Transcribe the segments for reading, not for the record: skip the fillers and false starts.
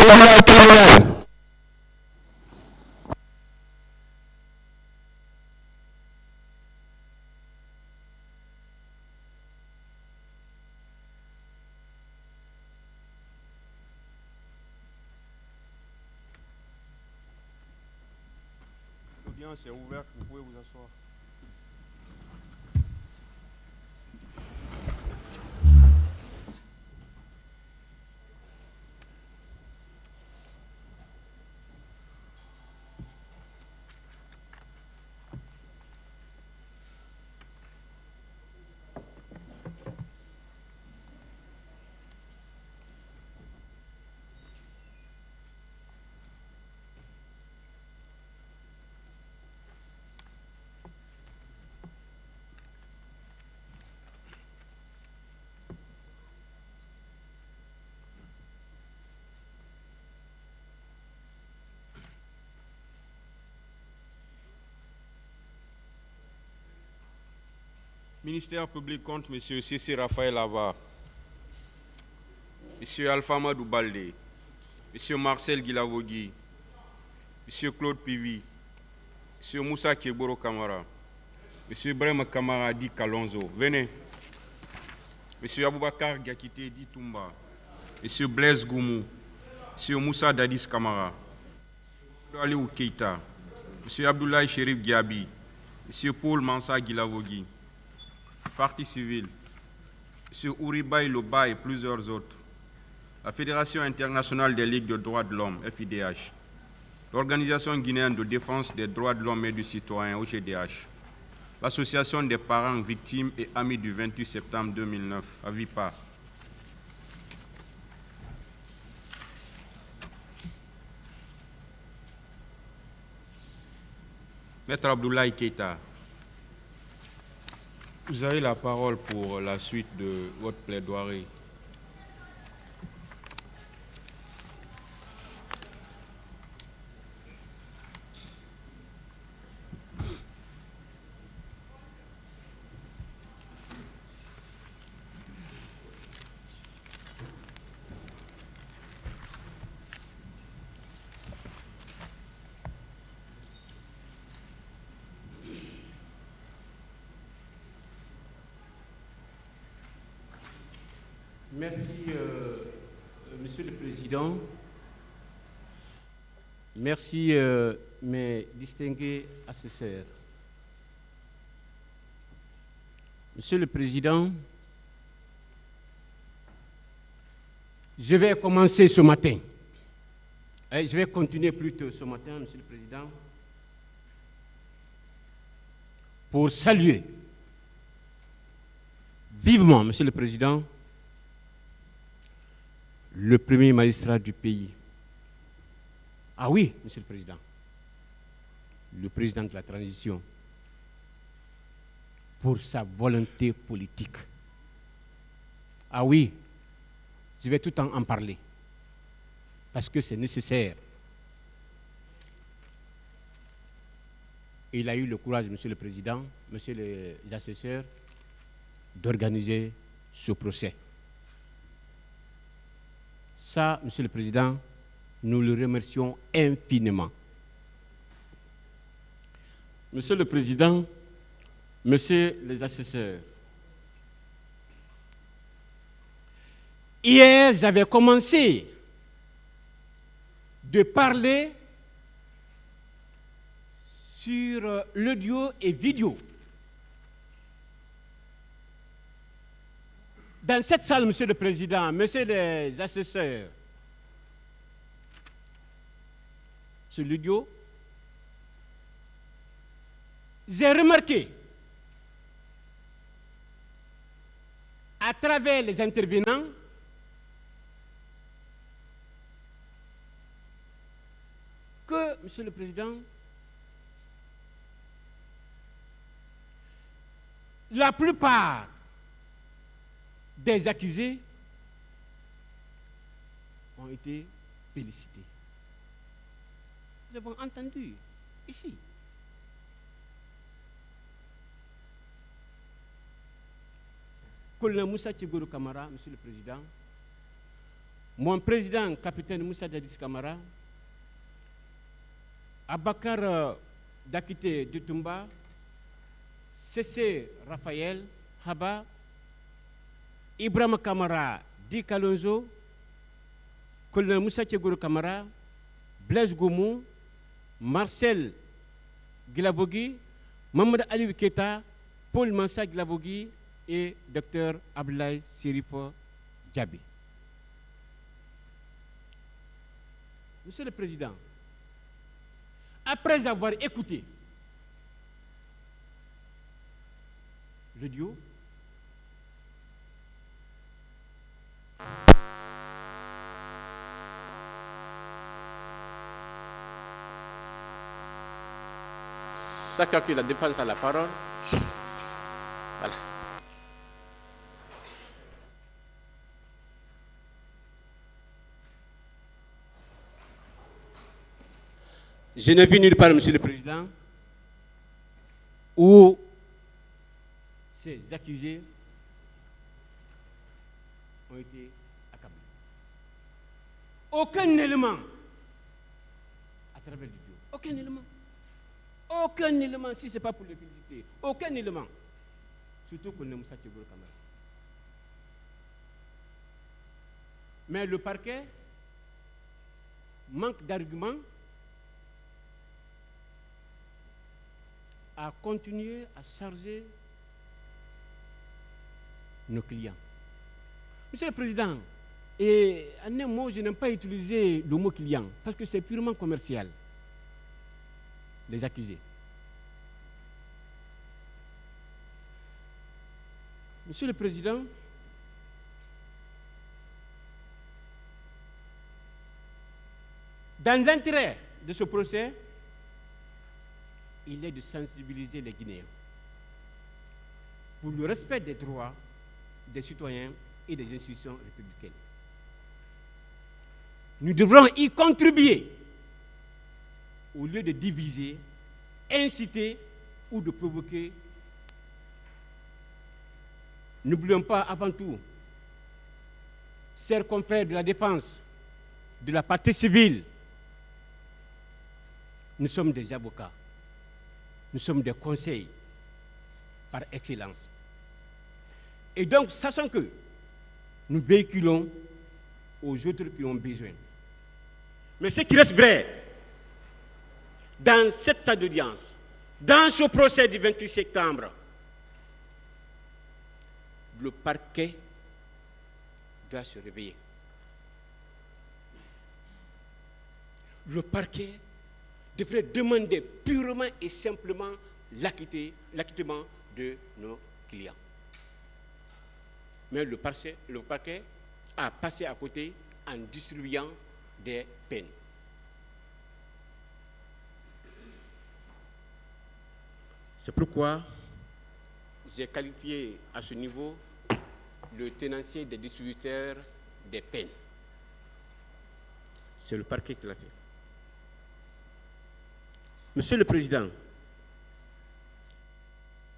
tribunal criminel. L'audience est ouverte, vous pouvez vous asseoir. Ministère public contre M. C.C. Raphaël Ava, M. Alpha Madou Baldé, M. Marcel Guilavogui, M. Claude Pivi, M. Moussa Keboro Kamara, M. Ibrahim Kamara Di Kalonzo, venez. M. Aboubakar Gakité Di Toumba, M. Blaise Goumou, M. Moussa Dadis Kamara, M. Aliou Keita, M. Abdoulaye Chérif Diaby, M. Paul Mansa Guilavogui, Parti civil, M. Ouribaï Loba et plusieurs autres, la Fédération internationale des ligues de droits de l'homme, FIDH, l'Organisation guinéenne de défense des droits de l'homme et du citoyen, OGDH, l'Association des parents victimes et amis du 28 septembre 2009, AVIPA, Maître Abdoulaye Keita, vous avez la parole pour la suite de votre plaidoirie. Merci, Monsieur le Président. Merci, mes distingués assesseurs. Monsieur le Président, je vais commencer ce matin. Je vais continuer plutôt ce matin, Monsieur le Président, pour saluer vivement, Monsieur le Président, le premier magistrat du pays. Ah oui, Monsieur le Président, le président de la transition, pour sa volonté politique. Ah oui, je vais tout en parler, parce que c'est nécessaire. Il a eu le courage, Monsieur le Président, Monsieur les assesseurs, d'organiser ce procès. Ça, Monsieur le Président, nous le remercions infiniment. Monsieur le Président, Messieurs les assesseurs, hier, j'avais commencé de parler sur l'audio et vidéo. Dans cette salle, Monsieur le Président, Messieurs les assesseurs, sur l'audio, j'ai remarqué à travers les intervenants que, Monsieur le Président, la plupart des accusés ont été félicités. Nous avons entendu ici. Colonel Moussa Keboro Kamara, Monsieur le Président, mon président, capitaine Moussa Dadis Camara, Abakar Dakité de Tumba, C.C. Raphaël Haba, Ibrahim Kamara Di Kalonzo, colonel Moussa Tchegouro Kamara, Blaise Goumou, Marcel Guilavogui, Mamadou Ali Keta, Paul Mansa Guilavogui et Dr Abdoulaye Sirifo Djabi. Monsieur le Président, après avoir écouté l'audio, chacun qui la dépense à la parole. Voilà. Je n'ai vu nulle part, Monsieur le Président, où ces accusés ont été accablés. Aucun élément à travers l'audio. Aucun élément. Aucun élément, si ce n'est pas pour les féliciter. Aucun élément. Surtout qu'on est Moussa Tchegouro Kamara. Mais le parquet manque d'arguments à continuer à charger nos clients. Monsieur le Président, et en un mot, je n'aime pas utiliser le mot client parce que c'est purement commercial. Les accusés. Monsieur le Président, dans l'intérêt de ce procès, il est de sensibiliser les Guinéens pour le respect des droits des citoyens et des institutions républicaines. Nous devrons y contribuer au lieu de diviser, inciter ou de provoquer. N'oublions pas avant tout, chers confrères de la défense, de la partie civile, nous sommes des avocats, nous sommes des conseils par excellence. Et donc, sachant que nous véhiculons aux autres qui ont besoin. Mais ce qui reste vrai, dans cette salle d'audience, dans ce procès du 28 septembre, le parquet doit se réveiller. Le parquet devrait demander purement et simplement l'acquittement de nos clients. Mais le parquet a passé à côté en distribuant des peines. C'est pourquoi j'ai qualifié à ce niveau le tenancier des distributeurs des peines. C'est le parquet qui l'a fait. Monsieur le Président,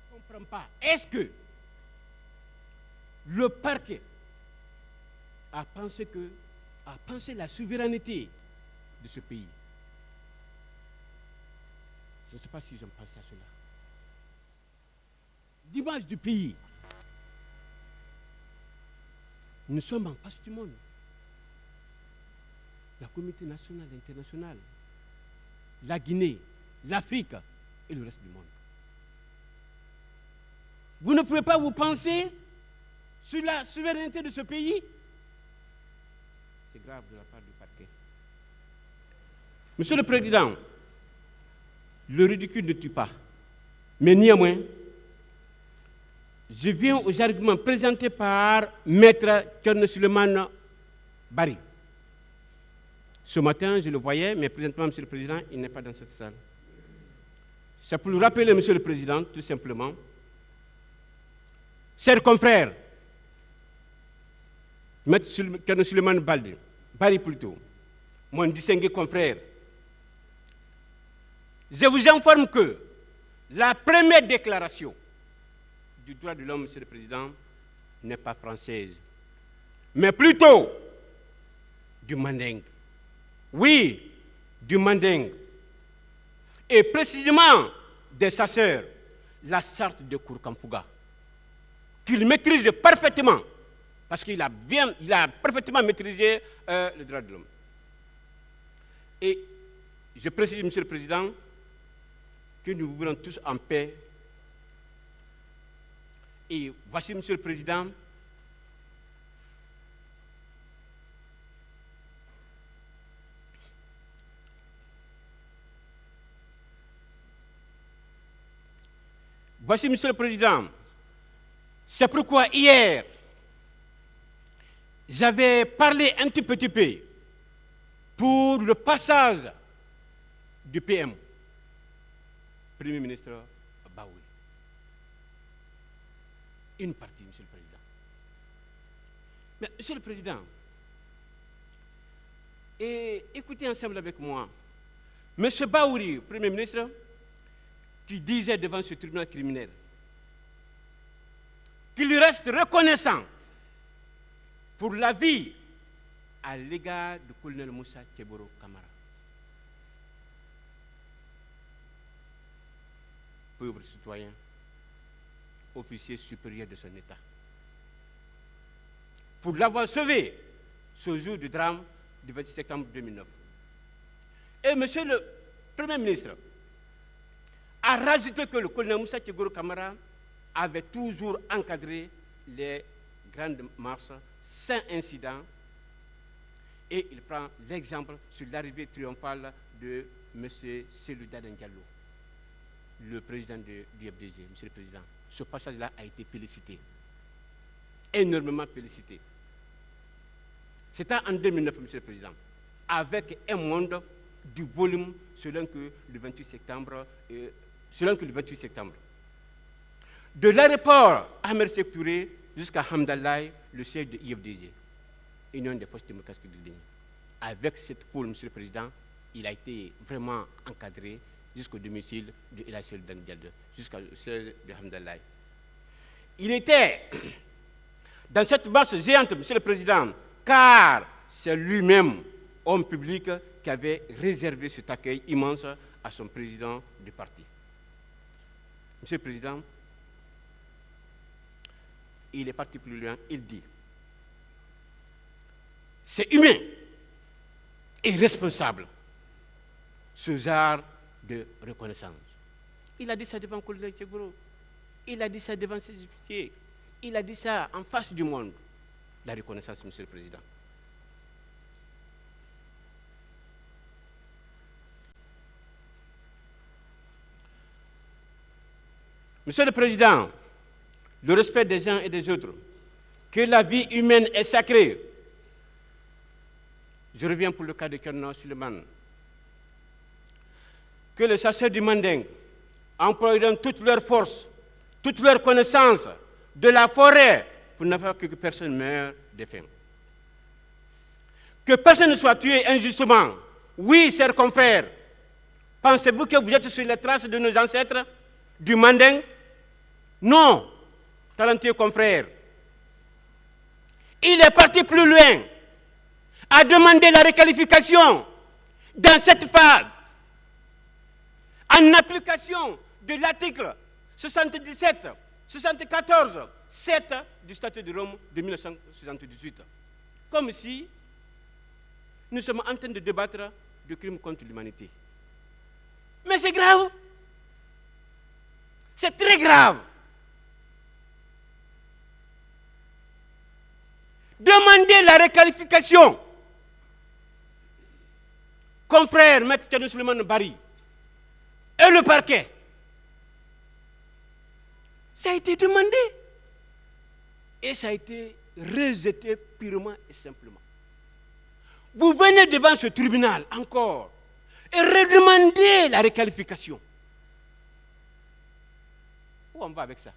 je ne comprends pas. Est-ce que le parquet a pensé la souveraineté de ce pays? Je ne sais pas si je pense à cela. L'image du pays. Nous sommes en face du monde. La communauté nationale et internationale, la Guinée, l'Afrique et le reste du monde. Vous ne pouvez pas vous penser sur la souveraineté de ce pays? C'est grave de la part du parquet. Monsieur le Président, le ridicule ne tue pas. Mais néanmoins, je viens aux arguments présentés par Maître Thierno Suleiman Bari. Ce matin, je le voyais, mais présentement, Monsieur le Président, il n'est pas dans cette salle. C'est pour le rappeler, Monsieur le Président, tout simplement. Chers confrères, Maître Thierno Suleiman Bari plutôt, mon distingué confrère, je vous informe que la première déclaration du droit de l'homme, Monsieur le Président, n'est pas française, mais plutôt du Manding. Oui, du Manding. Et précisément des chasseurs, la charte de Kourkamfouga, qu'il maîtrise parfaitement, parce qu'il a parfaitement maîtrisé le droit de l'homme. Et je précise, Monsieur le Président, que nous voulons tous en paix. Et voici, Monsieur le Président, Monsieur le Président, c'est pourquoi hier, j'avais parlé un tout petit peu pour le passage du PM, Premier ministre Baouli. Une partie, Monsieur le Président. Mais, Monsieur le Président, écoutez ensemble avec moi, Monsieur Baouli, Premier ministre, qui disait devant ce tribunal criminel qu'il reste reconnaissant pour la vie à l'égard du colonel Moussa Keboro Kamara. Pauvre citoyen, officier supérieur de son État. Pour l'avoir sauvé ce jour du drame du 26 septembre 2009. Et Monsieur le Premier ministre a rajouté que le colonel Moussa Keboro Kamara avait toujours encadré les grandes marches sans incident. Et il prend l'exemple sur l'arrivée triomphale de M. Cellou Dalein Diallo, le président du FDG, Monsieur le Président. Ce passage-là a été félicité, énormément félicité. C'était en 2009, Monsieur le Président, avec un monde du volume selon que le 28 septembre, de l'aéroport Ahmed Sékou Touré jusqu'à Hamdallah, le siège de IFDG, Union des forces démocratiques de Guinée. Avec cette foule, Monsieur le Président, il a été vraiment encadré jusqu'au domicile de El Hadji Cellou Diallo, jusqu'au siège de Hamdallah. Il était dans cette marche géante, Monsieur le Président, car c'est lui-même, homme public, qui avait réservé cet accueil immense à son président du parti. Monsieur le Président, il est parti plus loin, il dit, c'est humain et responsable, ce genre de reconnaissance. Il a dit ça devant le colonel Tchegoro, il a dit ça devant ses officiers, il a dit ça en face du monde, la reconnaissance, Monsieur le Président. Monsieur le Président, le respect des uns et des autres, que la vie humaine est sacrée. Je reviens pour le cas de Kerno Suleiman. Que les chasseurs du Manding emploieront toutes leurs forces, toutes leurs connaissances de la forêt pour ne pas que personne meure de faim. Que personne ne soit tué injustement. Oui, chers confrères, pensez-vous que vous êtes sur les traces de nos ancêtres du Manding? Non, talentueux confrères. Il est parti plus loin, à demander la requalification dans cette phase, en application de l'article 77, 74, 7 du statut de Rome de 1978. Comme si nous sommes en train de débattre de crimes contre l'humanité. Mais c'est grave. C'est très grave. Demandez la requalification. Confrère Maître Thierno Souleymane Bari et le parquet. Ça a été demandé. Et ça a été rejeté purement et simplement. Vous venez devant ce tribunal encore et redemandez la requalification. Où on va avec ça?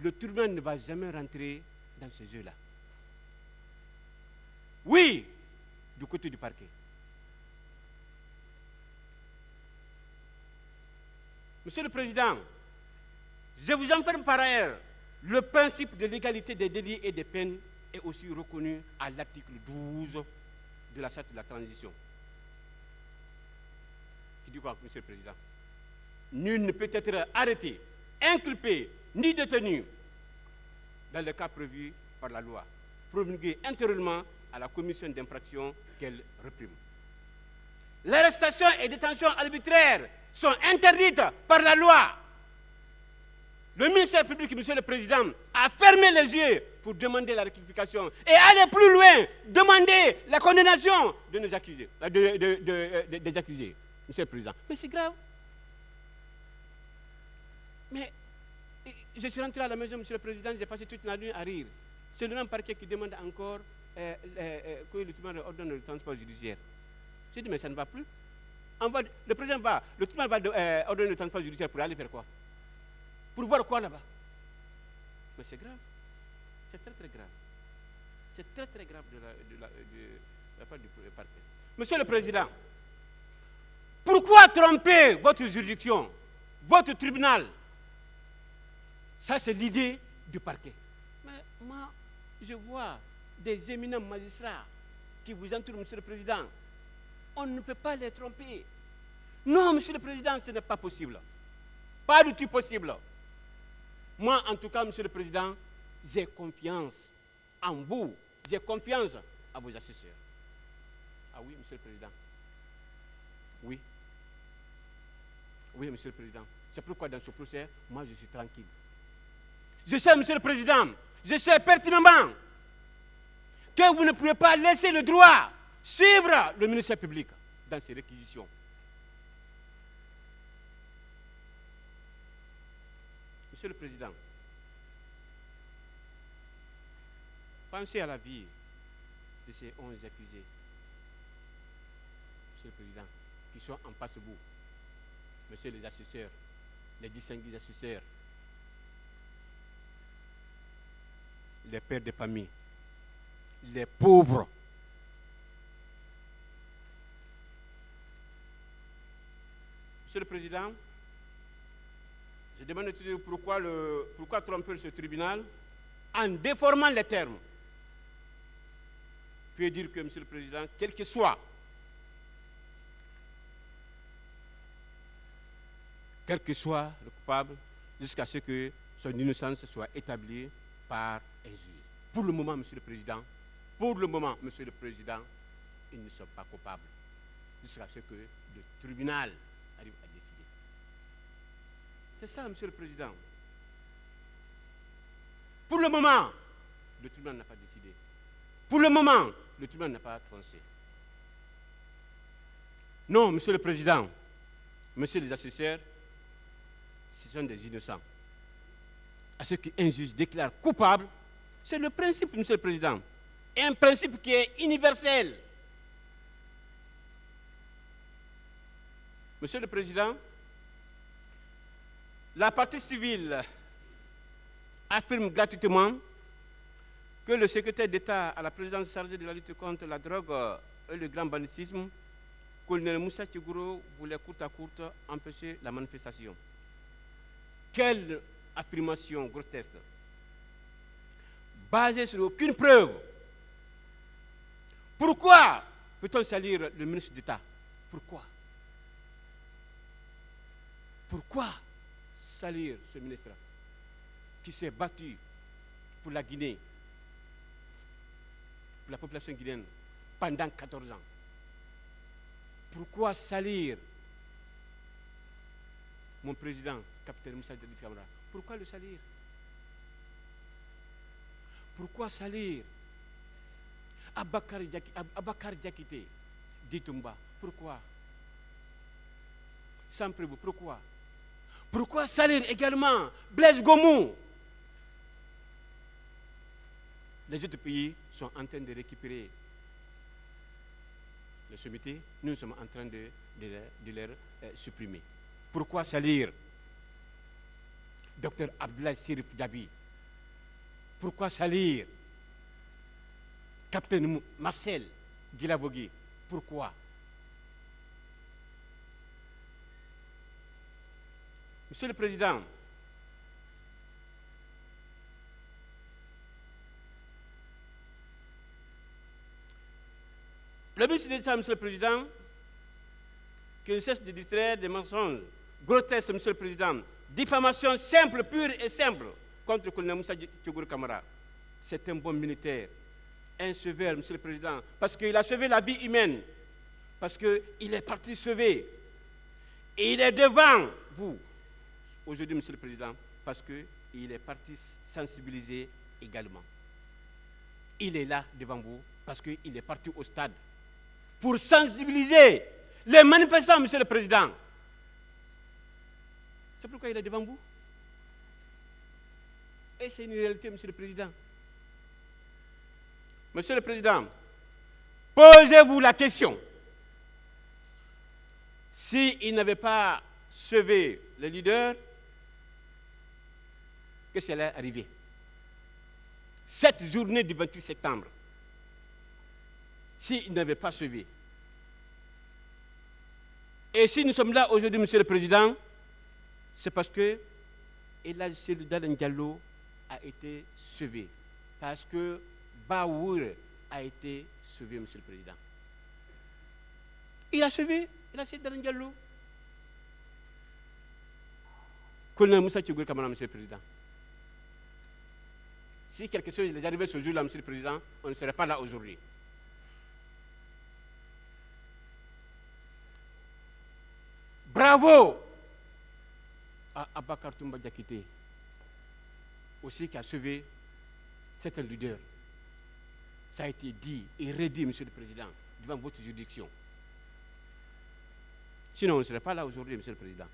Le tribunal ne va jamais rentrer dans ce jeu-là. Oui, du côté du parquet. Monsieur le Président, je vous informe par ailleurs le principe de l'égalité des délits et des peines est aussi reconnu à l'article 12 de la charte de la transition. Qui dit quoi, Monsieur le Président? Nul ne peut être arrêté, inculpé, ni détenu dans le cas prévu par la loi, promulguée intérieurement à la commission d'infraction qu'elle réprime. L'arrestation et détention arbitraires sont interdites par la loi. Le ministère public, Monsieur le Président, a fermé les yeux pour demander la rectification et aller plus loin, demander la condamnation de nos accusés, des accusés, Monsieur le Président. Mais c'est grave. Mais je suis rentré à la maison, Monsieur le Président, j'ai passé toute la nuit à rire. C'est le même parquet qui demande encore que le tribunal ordonne le transport judiciaire. J'ai dit, mais ça ne va plus. Le président va, le tribunal va ordonner le transport judiciaire pour aller faire quoi? Pour voir quoi là-bas? Mais c'est grave. C'est très très grave. C'est très très grave de la part du parquet. Monsieur le Président, pourquoi tromper votre juridiction, votre tribunal? Ça, c'est l'idée du parquet. Mais moi, je vois des éminents magistrats qui vous entourent, Monsieur le Président. On ne peut pas les tromper. Non, Monsieur le Président, ce n'est pas possible. Pas du tout possible. Moi, en tout cas, Monsieur le Président, j'ai confiance en vous. J'ai confiance à vos assesseurs. Ah oui, Monsieur le Président. Oui. Oui, Monsieur le Président. C'est pourquoi dans ce procès, moi, je suis tranquille. Je sais, Monsieur le Président, je sais pertinemment que vous ne pouvez pas laisser le droit suivre le ministère public dans ses réquisitions. Monsieur le Président, pensez à la vie de ces 11 accusés, Monsieur le Président, qui sont en passe-bout. Monsieur les assesseurs, les distingués assesseurs, les pères de famille, les pauvres. Monsieur le Président, je demande toujours pourquoi tromper ce tribunal en déformant les termes. Puis dire que, Monsieur le Président, quel que soit le coupable, jusqu'à ce que son innocence soit établie par un juge. Pour le moment, Monsieur le Président, ils ne sont pas coupables, jusqu'à ce que le tribunal arrive à décider. C'est ça, Monsieur le Président. Pour le moment, le tribunal n'a pas décidé. Pour le moment, le tribunal n'a pas tranché. Non, Monsieur le Président, Monsieur les assesseurs, ce sont des innocents. À ce qu'un juge déclare coupable, c'est le principe, Monsieur le Président. Un principe qui est universel. Monsieur le Président, la partie civile affirme gratuitement que le secrétaire d'État à la présidence chargée de la lutte contre la drogue et le grand banditisme, colonel Moussa Tchegouro, voulait courte à courte empêcher la manifestation. Quelle affirmation grotesque, basée sur aucune preuve. Pourquoi peut-on salir le ministre d'État? Pourquoi? Pourquoi salir ce ministre qui s'est battu pour la Guinée, pour la population guinéenne, pendant 14 ans? Pourquoi salir mon président, capitaine Moussa Dadis Camara? Pourquoi le salir? Pourquoi salir Abakar Diakité d'Itumba? Pourquoi? Sans prévu, pourquoi? Pourquoi salir également Blaise Gomou? Les autres pays sont en train de récupérer les sommités. Nous sommes en train de les supprimer. Pourquoi salir Dr Abdoulaye Sirif Diaby? Pourquoi salir Capitaine Marcel Guilavogui? Pourquoi? Monsieur le Président, Le ministre d'État, Monsieur le Président, qui ne cesse de distraire des mensonges grotesques, Monsieur le Président, diffamation simple, pure et simple contre le colonel Moussa Tchougourou Kamara. C'est un bon militaire, un sauveur, Monsieur le Président, parce qu'il a sauvé la vie humaine, parce qu'il est parti sauver. Et il est devant vous, aujourd'hui, Monsieur le Président, parce qu'il est parti sensibiliser également. Il est là devant vous, parce qu'il est parti au stade pour sensibiliser les manifestants, Monsieur le Président. C'est pourquoi il est devant vous. Et c'est une réalité, Monsieur le Président. Monsieur le Président, posez-vous la question. S'il n'avait pas sauvé le leader, qu'est-ce qui allait arriver? Cette journée du 28 septembre, s'il n'avait pas sauvé. Et si nous sommes là aujourd'hui, Monsieur le Président, c'est parce que Elhadji Cellou Dalein Diallo a été sauvé. Parce que Baour a été sauvé, Monsieur le Président. Il a sauvé Elhadji Cellou Dalein Diallo. Colonel Moussa Tchougourou Kamara, Monsieur le Président. Si quelque chose est arrivé ce jour-là, Monsieur le Président, on ne serait pas là aujourd'hui. Bravo à Abakar Toumba Diakité, aussi qui a sauvé certains leaders. Ça a été dit et redit, Monsieur le Président, devant votre juridiction. Sinon, on ne serait pas là aujourd'hui, Monsieur le Président.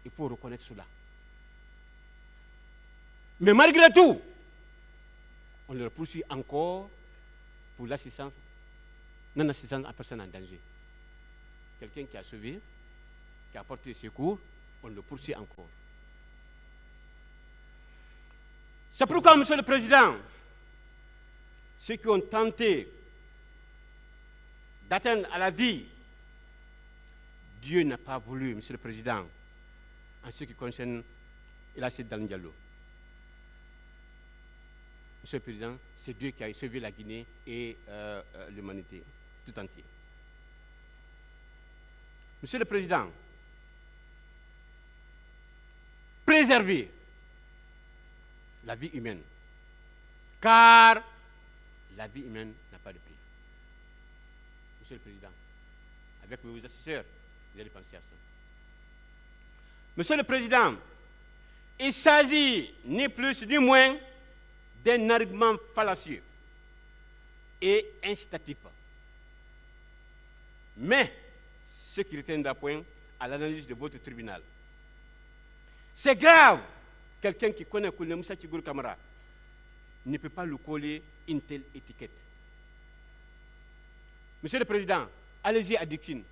Il faut reconnaître cela. Mais malgré tout, on leur poursuit encore pour l'assistance, non-assistance à personne en danger. Quelqu'un qui a sauvé, qui a apporté secours, on le poursuit encore. C'est pourquoi, Monsieur le Président, ceux qui ont tenté d'atteindre à la vie, Dieu n'a pas voulu, Monsieur le Président, en ce qui concerne Elhadji Cellou Dalein Diallo. Monsieur le Président, c'est Dieu qui a sauvé la Guinée et l'humanité tout entière. Monsieur le Président, préserver la vie humaine, car la vie humaine n'a pas de prix. Monsieur le Président, avec vos assesseurs, vous allez penser à ça. Monsieur le Président, il s'agit ni plus ni moins d'un argument fallacieux et incitatif. Mais, ce qui retient d'appoint à l'analyse de votre tribunal, c'est grave. Quelqu'un qui connaît Colonel Moussa Tchougourou Kamara ne peut pas lui coller une telle étiquette. Monsieur le Président, allez-y à Dixine.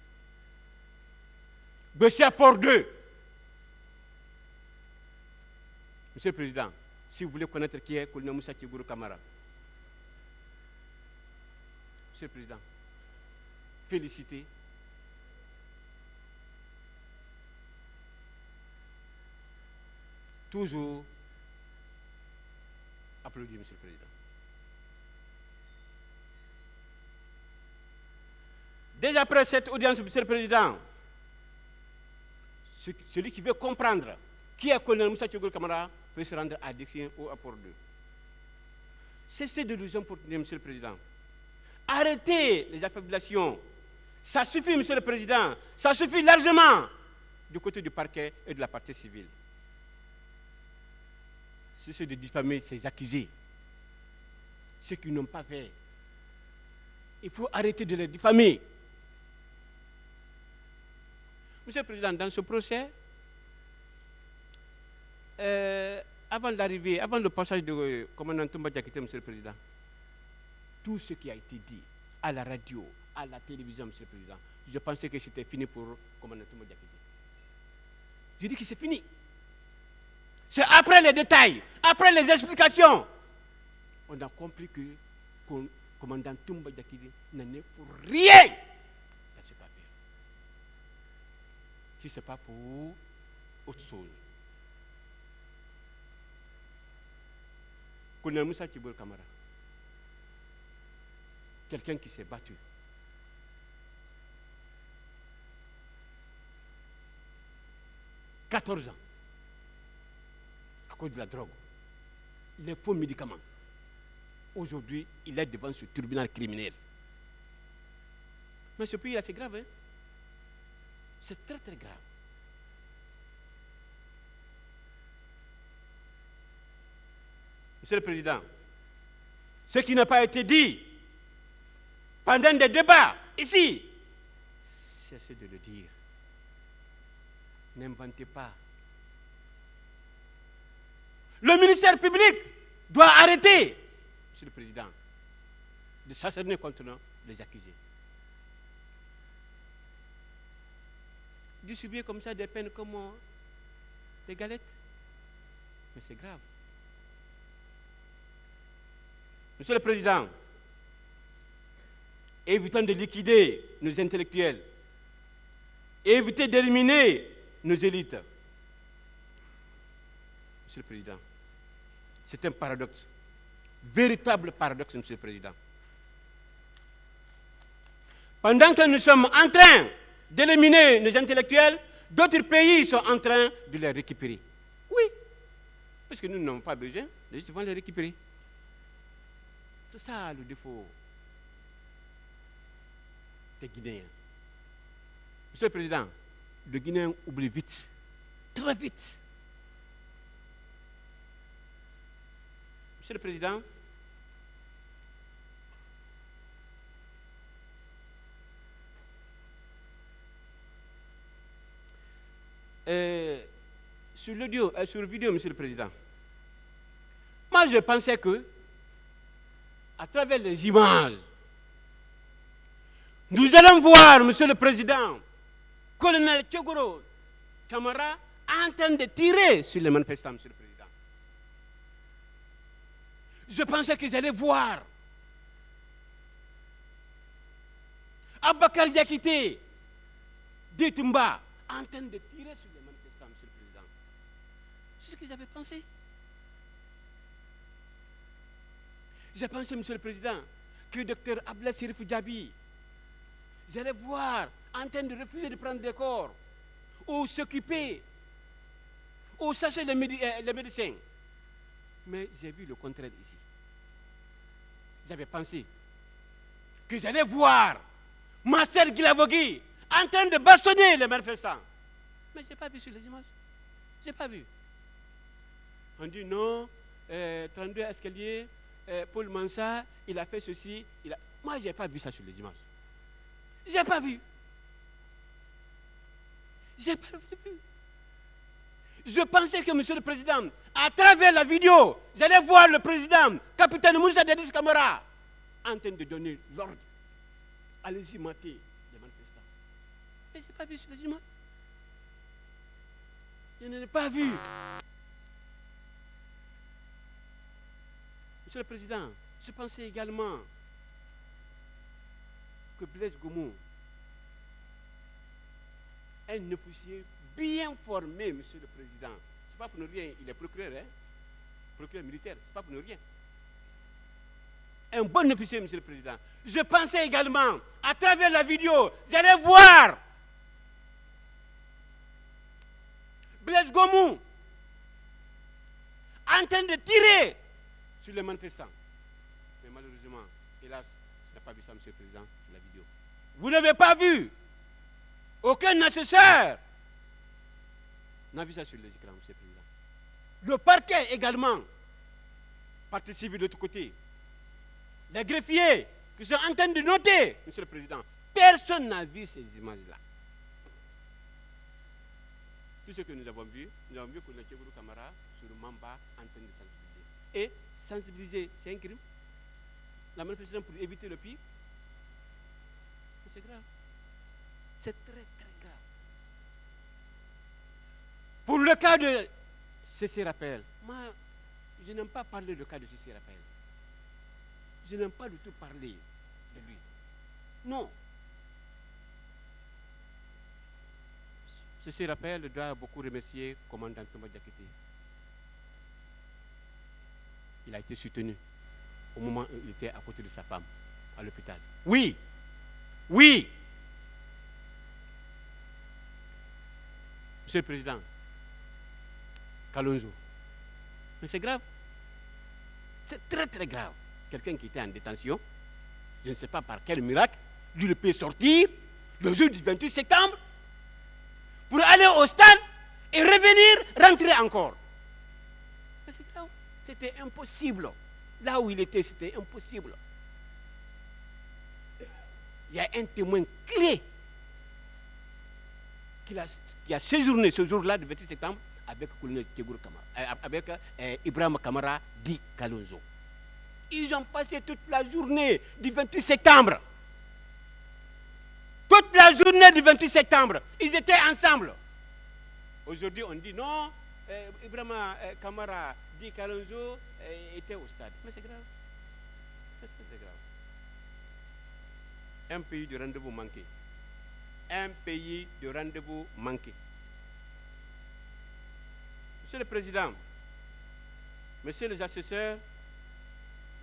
Dossier à Port 2. Monsieur le Président, si vous voulez connaître qui est Colonel Moussa Tchougourou Kamara. Monsieur le Président, félicitez. Toujours applaudi, Monsieur le Président. Déjà après cette audience, Monsieur le Président, celui qui veut comprendre qui est Colonel Moussa Tchougourou Kamara peut se rendre à Dixien ou à Port 2. Cessez de nous importuner, Monsieur le Président. Arrêtez les affabulations. Ça suffit, Monsieur le Président. Ça suffit largement du côté du parquet et de la partie civile. Cessez de diffamer ces accusés, ceux qui n'ont pas fait. Il faut arrêter de les diffamer. Monsieur le Président, dans ce procès, avant l'arrivée, avant le passage de commandant Toumba Diakité, Monsieur le Président, tout ce qui a été dit à la radio, à la télévision, Monsieur le Président, je pensais que c'était fini pour commandant Toumba Diakité. Je dis que c'est fini. C'est après les détails, après les explications, on a compris que le commandant Toumba Diakité n'en est pour rien dans cette affaire. Si ce n'est pas pour autre chose. Colonel Moussa Tchougourou Kamara, quelqu'un qui s'est battu. « 14 ans à cause de la drogue, les faux médicaments. Aujourd'hui, il est devant ce tribunal criminel. Mais ce pays-là, c'est grave. Hein? C'est très, très grave. Monsieur le Président, ce qui n'a pas été dit pendant des débats ici, cessez de le dire. N'inventez pas. Le ministère public doit arrêter, Monsieur le Président, de s'acharner contre les accusés. Distribuer comme ça des peines comme des galettes. Mais c'est grave. Monsieur le Président, évitons de liquider nos intellectuels, évitez d'éliminer nos élites. Monsieur le Président, c'est un paradoxe, véritable paradoxe, Monsieur le Président. Pendant que nous sommes en train d'éliminer nos intellectuels, d'autres pays sont en train de les récupérer. Oui, parce que nous n'avons pas besoin, nous devons les récupérer. C'est ça le défaut des Guinéens. Monsieur le Président, le Guinéen oublie vite, très vite. Monsieur le Président, sur l'audio, sur la vidéo, Monsieur le Président, moi je pensais que, à travers les images, nous allons voir, Monsieur le Président, colonel Tchogoro Camara en train de tirer sur les manifestants, Monsieur le Président. Je pensais qu'ils allaient voir Abakar Diakité, Détumba, en train de tirer sur les manifestants, Monsieur le Président. C'est ce que j'avais pensé. J'ai pensé, Monsieur le Président, que le docteur Abdel Sirif Diaby, j'allais voir en train de refuser de prendre des corps, ou s'occuper, ou chercher les médecins. Mais j'ai vu le contraire ici. J'avais pensé que j'allais voir Marcel Guilavogui en train de bastonner les manifestants. Mais je n'ai pas vu sur les images. Je n'ai pas vu. On dit non, 32 escaliers, Paul Mansa, il a fait ceci. Moi, je n'ai pas vu ça sur les images. Je n'ai pas vu. Je n'ai pas vu. Je pensais que, Monsieur le Président, à travers la vidéo, j'allais voir le président, capitaine Moussa Dadis Camara, en train de donner l'ordre. Allez-y mater les manifestants. Mais je n'ai pas vu sur les images. Je ne l'ai pas vu. Monsieur le Président, je pensais également que Blaise Goumou, un officier bien formé, Monsieur le Président. Ce n'est pas pour ne rien, il est procureur, hein? Procureur militaire, ce n'est pas pour ne rien. Un bon officier, Monsieur le Président. Je pensais également, à travers la vidéo, j'allais voir Blaise Goumou en train de tirer sur les manifestants. Mais malheureusement, hélas, je n'ai pas vu ça, Monsieur le Président, sur la vidéo. Vous n'avez pas vu. Aucun assesseur n'a vu ça sur les écrans, Monsieur le Président. Le parquet également participe de l'autre côté. Les greffiers qui sont en train de noter, Monsieur le Président, personne n'a vu ces images-là. Tout ce que nous avons vu que le Tchegoro Camara sur le Mamba en train de sensibiliser. Et sensibiliser, c'est un crime. La manifestation pour éviter le pire, c'est grave. C'est très, très grave. Pour le cas de CC Rappel, moi, je n'aime pas parler du cas de CC Rappel. Je n'aime pas du tout parler de lui. Non. CC Rappel doit beaucoup remercier le commandant Thomas Diakité. Il a été soutenu au moment où il était à côté de sa femme. à l'hôpital. Oui. Oui. Monsieur le Président, Kalonzo. Mais c'est grave. C'est très très grave. Quelqu'un qui était en détention, je ne sais pas par quel miracle, lui le peut sortir le jour du 28 septembre pour aller au stade et revenir, rentrer encore. Mais c'est grave. C'était impossible. Là où il était, c'était impossible. Il y a un témoin clé qui a séjourné ce jour-là, du 28 septembre, avec avec Ibrahim Kamara dit Kalonzo. Ils ont passé toute la journée du 28 septembre. Toute la journée du 28 septembre, ils étaient ensemble. Aujourd'hui, on dit non, Ibrahim Kamara dit Kalonzo était au stade. Mais c'est grave. C'est très grave. Un pays de rendez-vous manqué. Un pays de rendez-vous manqué. Monsieur le Président, Messieurs les assesseurs,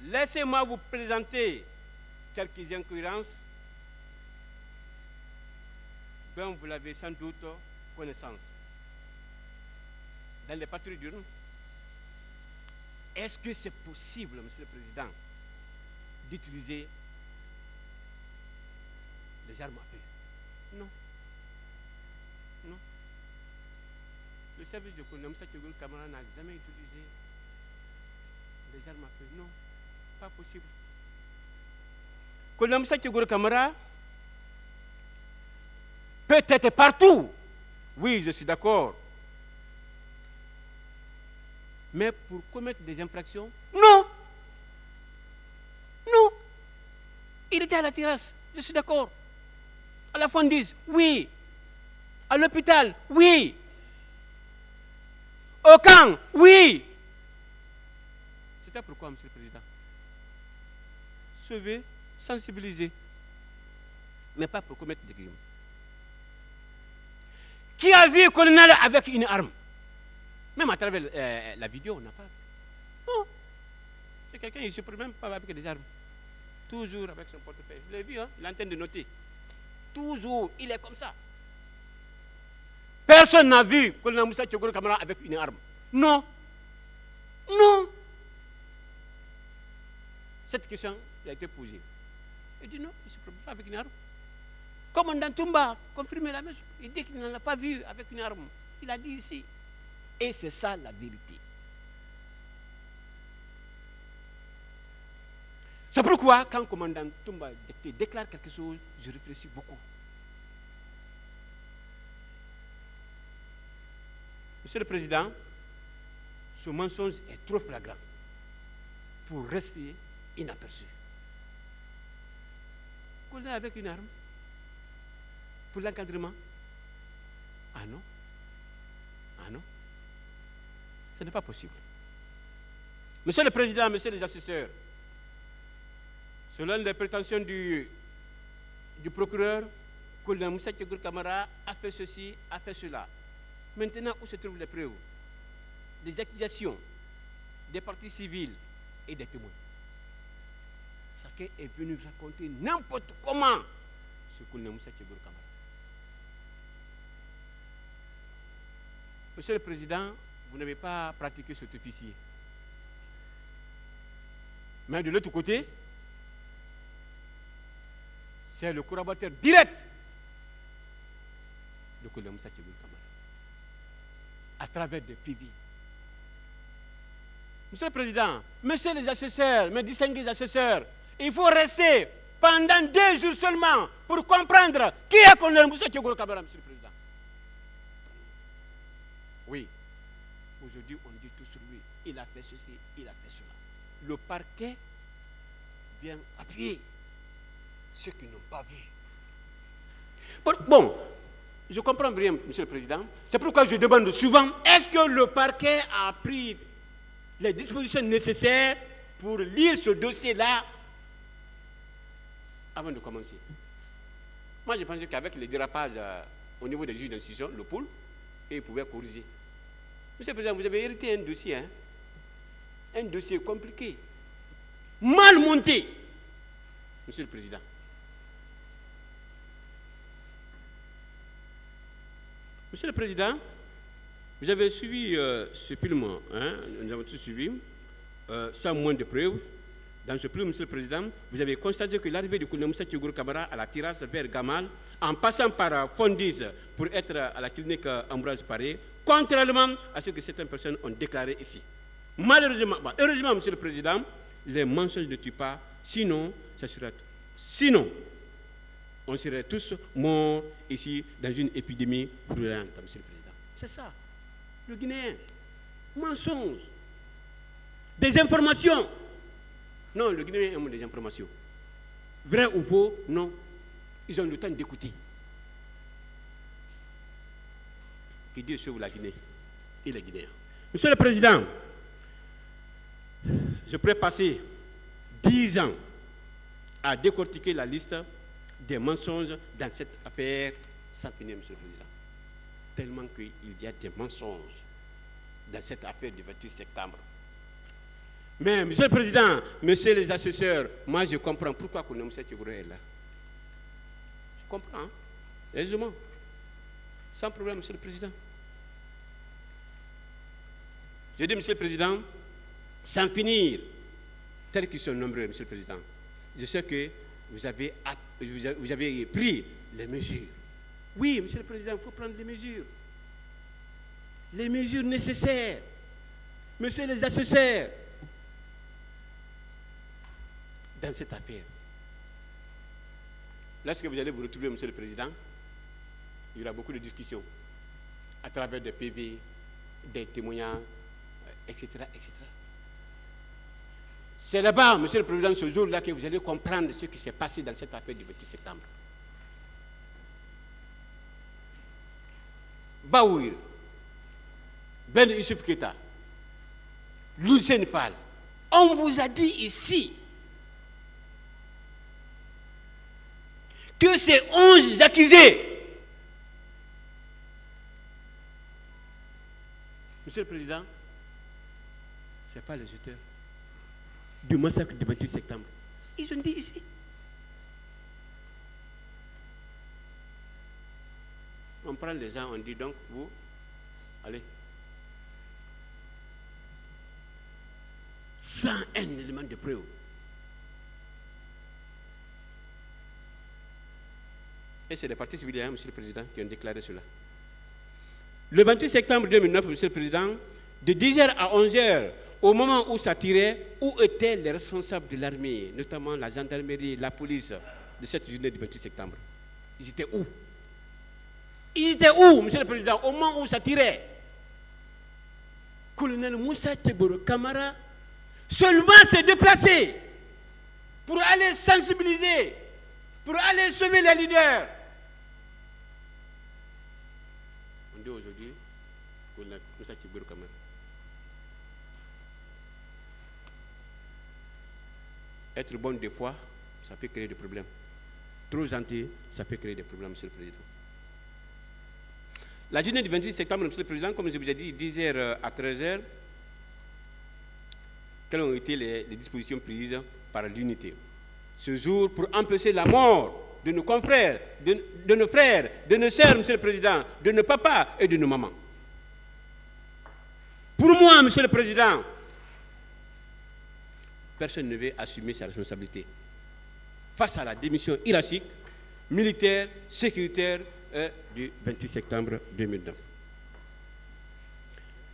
laissez-moi vous présenter quelques incohérences dont vous l'avez sans doute connaissance. Dans les patrouilles d'urne, est-ce que c'est possible, Monsieur le Président, d'utiliser les armes à feu? Non. Non. Le service de colonel Moussa Tchegoulou Kamara n'a jamais utilisé les armes à feu. Non, pas possible. Colonel Moussa Tchegoulou Kamara peut être partout. Oui, je suis d'accord. Mais pour commettre des infractions, non. Non. Il était à la terrasse, je suis d'accord. À la fondise, oui. À l'hôpital, oui. Au camp, oui. C'était pourquoi, Monsieur le Président? Sauver, sensibiliser, mais pas pour commettre des crimes. Qui a vu un colonel avec une arme? Même à travers la vidéo, on n'a pas vu. Non. C'est quelqu'un, il ne se promène même pas avec des armes. Toujours avec son portefeuille. Vous l'avez vu, hein? Il est en train de noter. Toujours, il est comme ça. Personne n'a vu colonel Moussa Tchegoulou Kamara avec une arme. Non. Non. Cette question a été posée. Il dit non, il ne se promène pas avec une arme. Commandant Toumba confirmé la même chose. Il dit qu'il n'en a pas vu avec une arme. Il a dit ici. Et c'est ça la vérité. C'est pourquoi, quand le commandant Toumba déclare quelque chose, je réfléchis beaucoup. Monsieur le Président, ce mensonge est trop flagrant pour rester inaperçu. Qu'on est avec une arme pour l'encadrement? Ah non. Ah non. Ce n'est pas possible. Monsieur le Président, Messieurs les assesseurs, selon les prétentions du procureur, colonel Moussa Tchegoulou Kamara a fait ceci, a fait cela. Maintenant, où se trouvent les preuves? Des accusations, des parties civiles et des témoins. Chacun est venu raconter n'importe comment ce colonel Moussa Tchegoulou Kamara. Monsieur le Président, vous n'avez pas pratiqué cet officier. Mais de l'autre côté, c'est le collaborateur direct de colonel Moussa Tchegoulou Kamara, à travers des PV. Monsieur le Président, Messieurs les assesseurs, mes distingués assesseurs, il faut rester pendant 2 jours seulement pour comprendre qui est colonel Moussa Tchegoulou Kamara, Monsieur le Président. Oui, aujourd'hui on dit tout sur lui. Il a fait ceci, il a fait cela. Le parquet vient appuyer ceux qui n'ont pas vu. Bon, je comprends bien, Monsieur le Président. C'est pourquoi je demande souvent, est-ce que le parquet a pris les dispositions nécessaires pour lire ce dossier-là avant de commencer? Moi, je pensais qu'avec les dérapages au niveau des juges d'instruction, le pôle, ils pouvaient corriger. Monsieur le Président, vous avez hérité un dossier, hein? Un dossier compliqué, mal monté. Monsieur le Président. Monsieur le Président, vous avez suivi ce film, hein, nous avons tous suivi, sans moins de preuves. Dans ce film, Monsieur le Président, vous avez constaté que l'arrivée du colonel Moussa Tchegoro Kamara à la terrasse vers Gamal, en passant par Fondis pour être à la clinique Ambroise Paré, contrairement à ce que certaines personnes ont déclaré ici. Malheureusement, heureusement, Monsieur le Président, les mensonges ne tuent pas, sinon, on serait tous morts ici dans une épidémie brûlante, Monsieur le Président. C'est ça, le Guinéen. Mensonges. Des informations. Non, le Guinéen aime des informations. Vrai ou faux, non. Ils ont le temps d'écouter. Que Dieu sauve la Guinée et les Guinéens. Monsieur le Président, je pourrais passer 10 ans à décortiquer la liste des mensonges dans cette affaire sans finir, Monsieur le Président. Tellement qu'il y a des mensonges dans cette affaire du 28 septembre. Mais, Monsieur le Président, Messieurs les assesseurs, moi je comprends pourquoi Colonel Moussa Tchegoro est là. Je comprends, aisément. Sans problème, Monsieur le Président. Je dis, Monsieur le Président, sans finir, tels qu'ils sont nombreux, Monsieur le Président, je sais que vous avez pris les mesures. Oui, Monsieur le Président, il faut prendre les mesures. Les mesures nécessaires. Messieurs les assesseurs, dans cette affaire. Lorsque vous allez vous retrouver, Monsieur le Président, il y aura beaucoup de discussions à travers des PV, des témoignages, etc., etc. C'est là-bas, Monsieur le Président, ce jour-là que vous allez comprendre ce qui s'est passé dans cette affaire du 28 septembre. Baouir, Ben Youssouf Keita, Lucien Fall, on vous a dit ici que ces 11 accusés, Monsieur le Président, ce n'est pas les auteurs du massacre du 28 septembre. Ils ont dit ici. On prend les gens, on dit donc, vous, allez. Sans un élément de preuve. Et c'est les partis civils, Monsieur le Président, qui ont déclaré cela. Le 28 septembre 2009, Monsieur le Président, de 10h à 11h, au moment où ça tirait, où étaient les responsables de l'armée, notamment la gendarmerie, la police, de cette journée du 28 septembre? Ils étaient où? Ils étaient où, Monsieur le Président, au moment où ça tirait? Colonel Moussa Tchegoro Kamara seulement s'est déplacé pour aller sensibiliser, pour aller sauver les leaders. On dit aujourd'hui, Colonel Moussa Tchegoro Kamara. Être bon des fois, ça peut créer des problèmes. Trop gentil, ça peut créer des problèmes, Monsieur le Président. La journée du 28 septembre, Monsieur le Président, comme je vous ai dit, 10h à 13h, quelles ont été les dispositions prises par l'unité? Ce jour, pour empêcher la mort de nos confrères, de nos frères, de nos sœurs, Monsieur le Président, de nos papas et de nos mamans. Pour moi, Monsieur le Président, personne ne veut assumer sa responsabilité face à la démission hiérarchique, militaire, sécuritaire du 28 septembre 2009.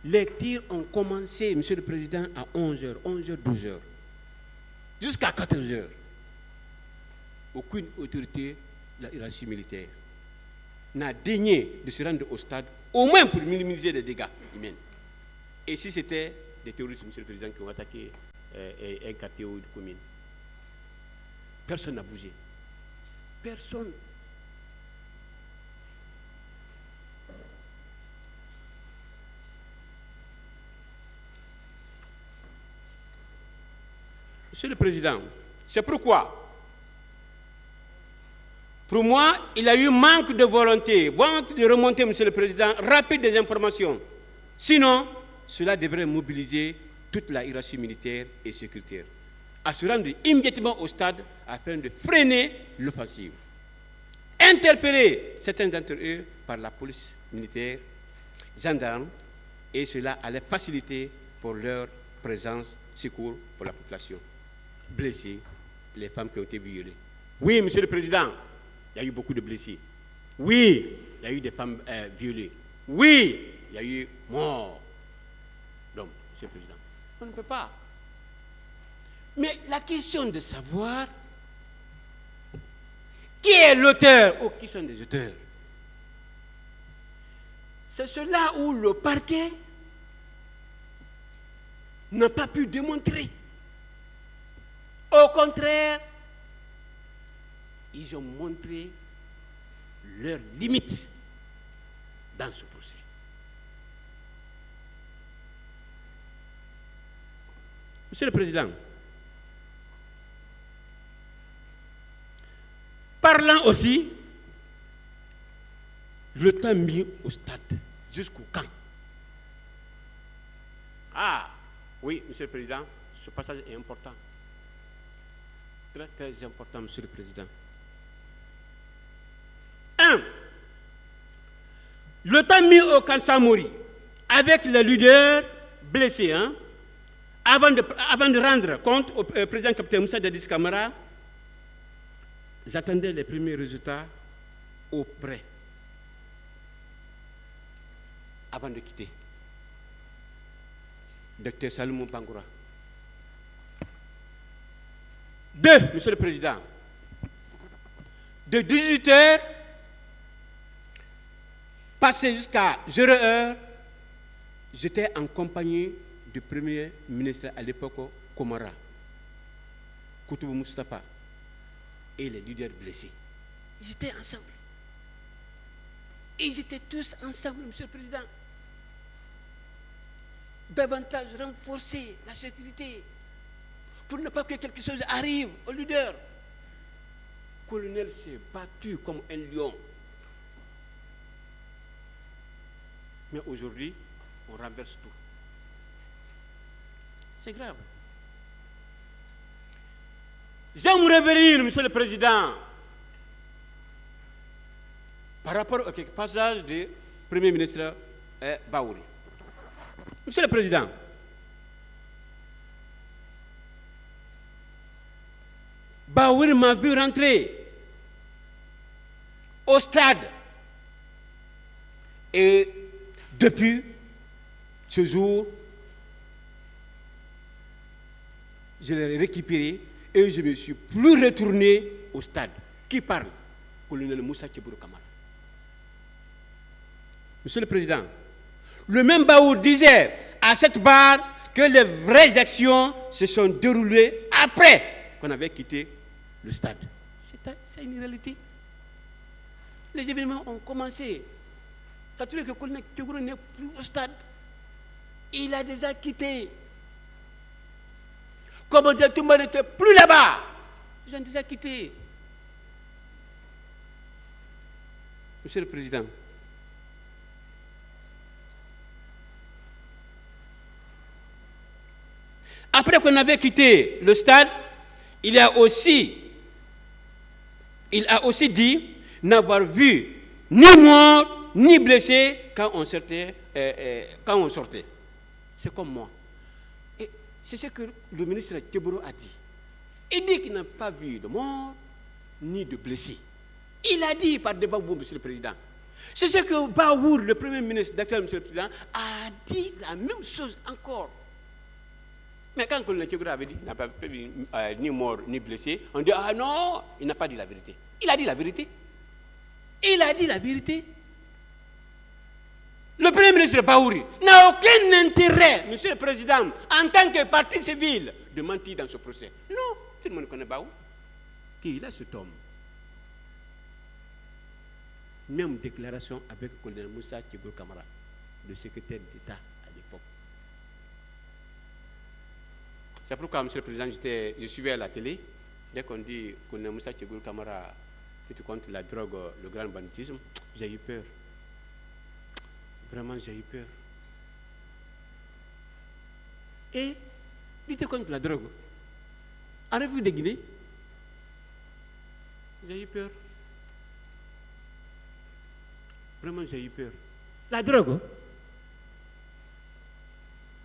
Les tirs ont commencé, Monsieur le Président, à 11h, 11h, 12h, jusqu'à 14h. Aucune autorité de la hiérarchie militaire n'a daigné de se rendre au stade, au moins pour minimiser les dégâts humains. Et si c'était des terroristes, Monsieur le Président, qui ont attaqué un quartier ou une commune, personne n'a bougé. Personne. Monsieur le Président, c'est pourquoi, pour moi, il y a eu manque de volonté, manque de remonter, Monsieur le Président, rapide des informations. Sinon, cela devrait mobiliser toute la hiérarchie militaire et sécuritaire. à se rendre immédiatement au stade afin de freiner l'offensive. Interpellés, certains d'entre eux, par la police militaire, gendarmes, et cela allait faciliter pour leur présence, secours pour la population. Blessés, les femmes qui ont été violées. Oui, Monsieur le Président, il y a eu beaucoup de blessés. Oui, il y a eu des femmes violées. Oui, il y a eu morts. Donc, Monsieur le Président, on ne peut pas. Mais la question de savoir qui est l'auteur ou qui sont les auteurs, c'est cela où le parquet n'a pas pu démontrer. Au contraire, ils ont montré leurs limites dans ce procès. Monsieur le Président, parlant aussi, le temps mis au stade, jusqu'au quand. Ah, oui, Monsieur le Président, ce passage est important. Très, très important, Monsieur le Président. 1. Le temps mis au camp Samori, avec le leader blessé, avant de rendre compte au président capitaine Moussa Dadis Camara, j'attendais les premiers résultats auprès, avant de quitter. Docteur Salomon Bangoura. 2, Monsieur le Président, de 18h, passé jusqu'à 0h, j'étais en compagnie du Premier ministre à l'époque, Komara, Koutoubou Moustapha, et les leaders blessés. Ils étaient ensemble. Ils étaient tous ensemble, Monsieur le Président. Davantage renforcer la sécurité pour ne pas que quelque chose arrive au leader. Le colonel s'est battu comme un lion. Mais aujourd'hui, on renverse tout. C'est grave. J'aimerais revenir, Monsieur le Président, par rapport à quelques passages du Premier ministre Baouri. Monsieur le Président, Baouri m'a vu rentrer au stade. Et depuis ce jour, je l'ai récupéré et je ne me suis plus retourné au stade. Qui parle? Colonel Moussa Kebouro Kamara. Monsieur le Président, le même Baour disait à cette barre que les vraies actions se sont déroulées après qu'on avait quitté le stade. C'est une réalité. Les événements ont commencé. Ça veut dire que le colonel Kebouro n'est plus au stade. Il a déjà quitté. Commandant Toumba n'était plus là-bas. Ils ont déjà quitté. Monsieur le Président, après qu'on avait quitté le stade, il a aussi dit n'avoir vu ni mort ni blessé quand on sortait. C'est comme moi. Et c'est ce que le ministre Kebouro a dit. Il dit qu'il n'a pas vu de mort ni de blessé. Il a dit par débat, Monsieur le Président. C'est ce que Baour, le Premier ministre d'actuel, Monsieur le Président, a dit la même chose encore. Mais quand le colonel Kebouro avait dit qu'il n'a pas vu ni mort ni blessé, on dit ah non, il n'a pas dit la vérité. Il a dit la vérité. Il a dit la vérité. Le Premier ministre Baouri n'a aucun intérêt, Monsieur le Président, en tant que parti civil, de mentir dans ce procès. Non, tout le monde connaît Baouri. Qui il a cet homme? Même déclaration avec le colonel Moussa Kebouro Kamara, le secrétaire d'État à l'époque. C'est pourquoi, Monsieur le Président, je suivais à la télé, dès qu'on dit colonel Moussa Kebouro Kamara lutte contre la drogue, le grand banditisme, j'ai eu peur. Vraiment, j'ai eu peur. Et lutter contre la drogue, en République de Guinée, j'ai eu peur. Vraiment, j'ai eu peur. La drogue,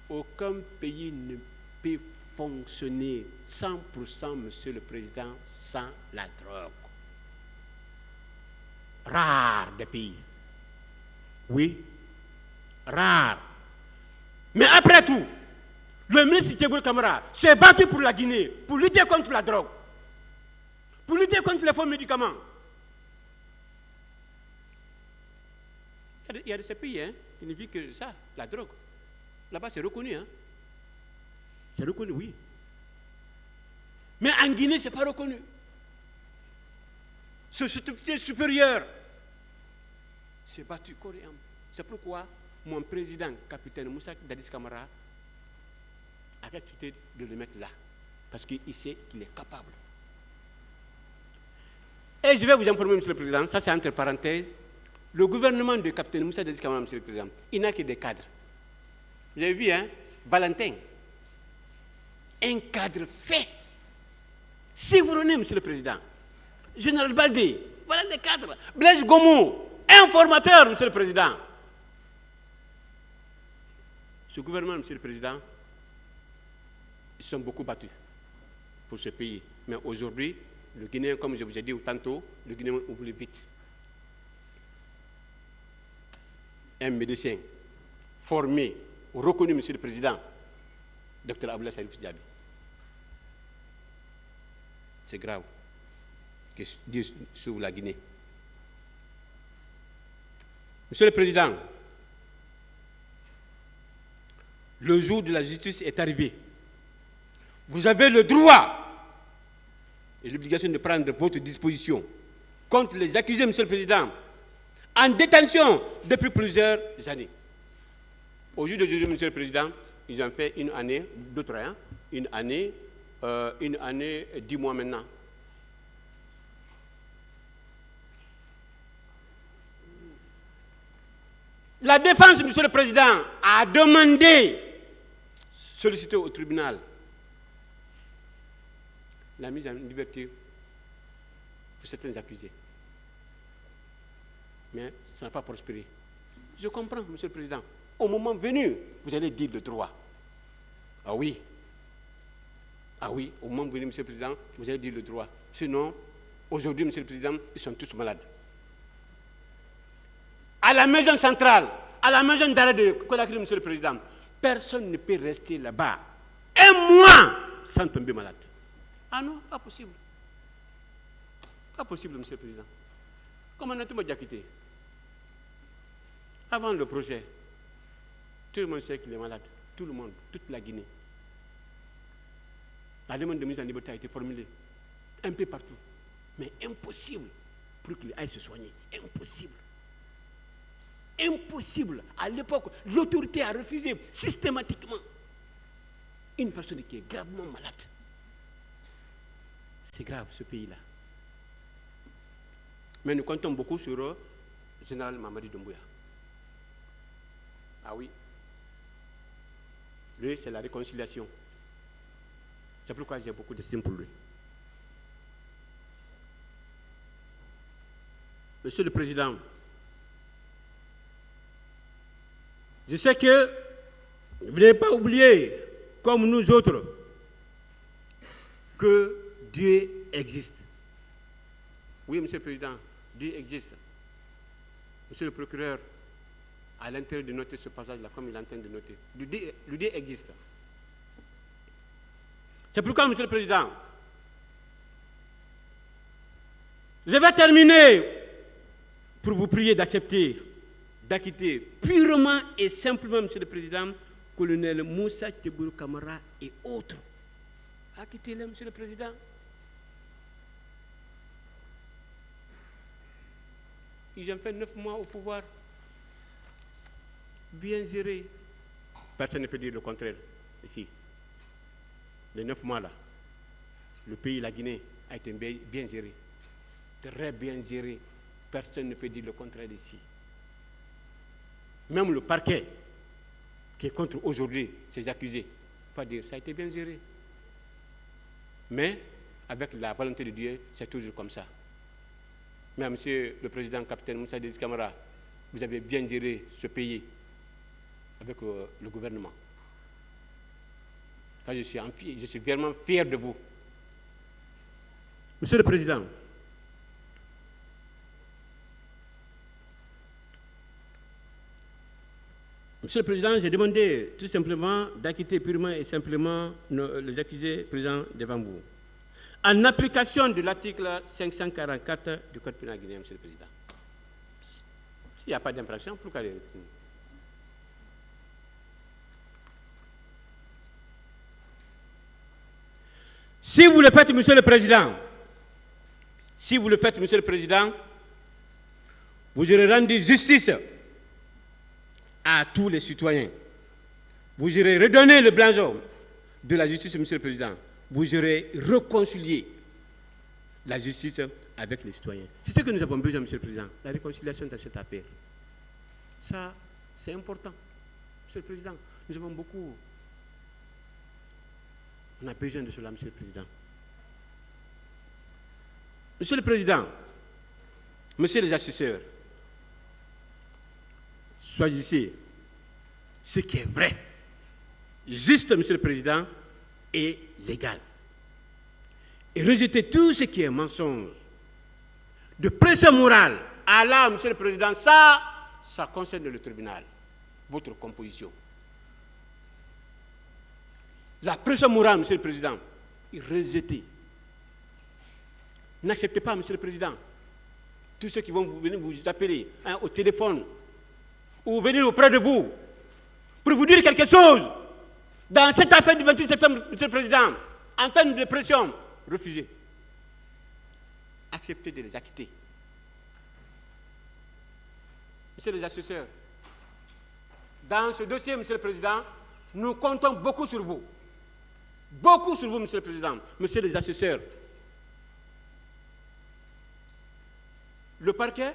aucun pays ne peut fonctionner 100%, Monsieur le Président, sans la drogue. Rare des pays. Oui, rare. Mais après tout, le ministre Tchegboul Kamara s'est battu pour la Guinée, pour lutter contre la drogue, pour lutter contre les faux médicaments. Il y a de ces pays qui ne vivent que ça, la drogue. Là-bas, c'est reconnu. C'est reconnu, oui. Mais en Guinée, ce n'est pas reconnu. Ce supérieur s'est battu corps et âme. C'est pourquoi mon président, capitaine Moussa Dadis Camara, a accepté de le mettre là. Parce qu'il sait qu'il est capable. Et je vais vous informer, Monsieur le Président, ça c'est entre parenthèses, le gouvernement de capitaine Moussa Dadis Camara, Monsieur le Président, il n'a que des cadres. Vous avez vu, Valentin, un cadre fait. Si vous renez, Monsieur le Président, Général Baldé, voilà les cadres. Blaise Gomou, informateur, Monsieur le Président. Ce gouvernement, Monsieur le Président, ils sont beaucoup battus pour ce pays. Mais aujourd'hui, le Guinéen, comme je vous ai dit tantôt, le Guinéen oublie vite. Un médecin formé, reconnu, Monsieur le Président, Dr Abdoulaye Salif Diaby. C'est grave que Dieu sauve la Guinée. Monsieur le Président, le jour de la justice est arrivé. Vous avez le droit et l'obligation de prendre votre disposition contre les accusés, Monsieur le Président, en détention depuis plusieurs années. Au jour d'aujourd'hui, Monsieur le Président, ils ont fait une année, d'autres, une année, 10 mois maintenant. La défense, Monsieur le Président, a demandé, sollicité au tribunal, la mise en liberté pour certains accusés. Mais ça n'a pas prospéré. Je comprends, Monsieur le Président. Au moment venu, vous allez dire le droit. Ah oui. Ah oui, au moment venu, Monsieur le Président, vous allez dire le droit. Sinon, aujourd'hui, Monsieur le Président, ils sont tous malades. À la maison centrale, à la maison d'arrêt de Conakry, Monsieur le Président, personne ne peut rester là-bas un mois sans tomber malade. Ah non, pas possible. Pas possible, Monsieur le Président. Comment on a quitté? Avant le projet, tout le monde sait qu'il est malade. Tout le monde, toute la Guinée. La demande de mise en liberté a été formulée un peu partout. Mais impossible pour qu'il aille se soigner. Impossible. Impossible. À l'époque, l'autorité a refusé systématiquement une personne qui est gravement malade. C'est grave, ce pays-là. Mais nous comptons beaucoup sur le général Mamadi Doumbouya. Ah oui. Lui, c'est la réconciliation. C'est pourquoi j'ai beaucoup d'estime pour lui. Monsieur le Président, je sais que vous n'avez pas oublié, comme nous autres, que Dieu existe. Oui, Monsieur le Président, Dieu existe. Monsieur le procureur, à l'intérieur de noter ce passage-là, comme il est en train de noter, le Dieu existe. C'est pourquoi, Monsieur le Président, je vais terminer pour vous prier d'accepter, d'acquitter purement et simplement, Monsieur le Président, colonel Moussa Tchegboul Kamara et autres. Acquittez-les, Monsieur le Président. Ils ont fait 9 mois au pouvoir. Bien géré. Personne ne peut dire le contraire ici. Les 9 mois là, le pays, la Guinée, a été bien géré. Très bien géré. Personne ne peut dire le contraire ici. Même le parquet, qui est contre aujourd'hui ces accusés, pas dire ça a été bien géré. Mais avec la volonté de Dieu, c'est toujours comme ça. Mais monsieur le président, capitaine Moussa Denis Camara, vous avez bien géré ce pays avec le gouvernement. Ça, je suis vraiment fier de vous. Monsieur le Président, j'ai demandé tout simplement d'acquitter purement et simplement les accusés présents devant vous. En application de l'article 544 du Code pénal guinéen, Monsieur le Président. S'il n'y a pas d'infraction, pourquoi les... Si vous le faites, Monsieur le Président, vous aurez rendu justice à tous les citoyens. Vous aurez redonné le blason de la justice, Monsieur le Président. Vous aurez réconcilié la justice avec les citoyens. C'est ce que nous avons besoin, Monsieur le Président, la réconciliation dans cette affaire. Ça, c'est important, Monsieur le Président. Nous avons beaucoup... On a besoin de cela, Monsieur le Président. Monsieur le Président, Monsieur les assesseurs, choisissez ce qui est vrai, juste, Monsieur le Président, et légal. Et rejetez tout ce qui est mensonge. De pression morale à là, Monsieur le Président, ça concerne le tribunal, votre composition. La pression morale, Monsieur le Président, rejetez. N'acceptez pas, Monsieur le Président, tous ceux qui vont venir vous appeler au téléphone ou venir auprès de vous pour vous dire quelque chose. Dans cette affaire du 28 septembre, Monsieur le Président, en termes de pression, refusez. Acceptez de les acquitter. Monsieur les assesseurs, dans ce dossier, Monsieur le Président, nous comptons beaucoup sur vous. Beaucoup sur vous, Monsieur le Président, Monsieur les assesseurs. Le parquet,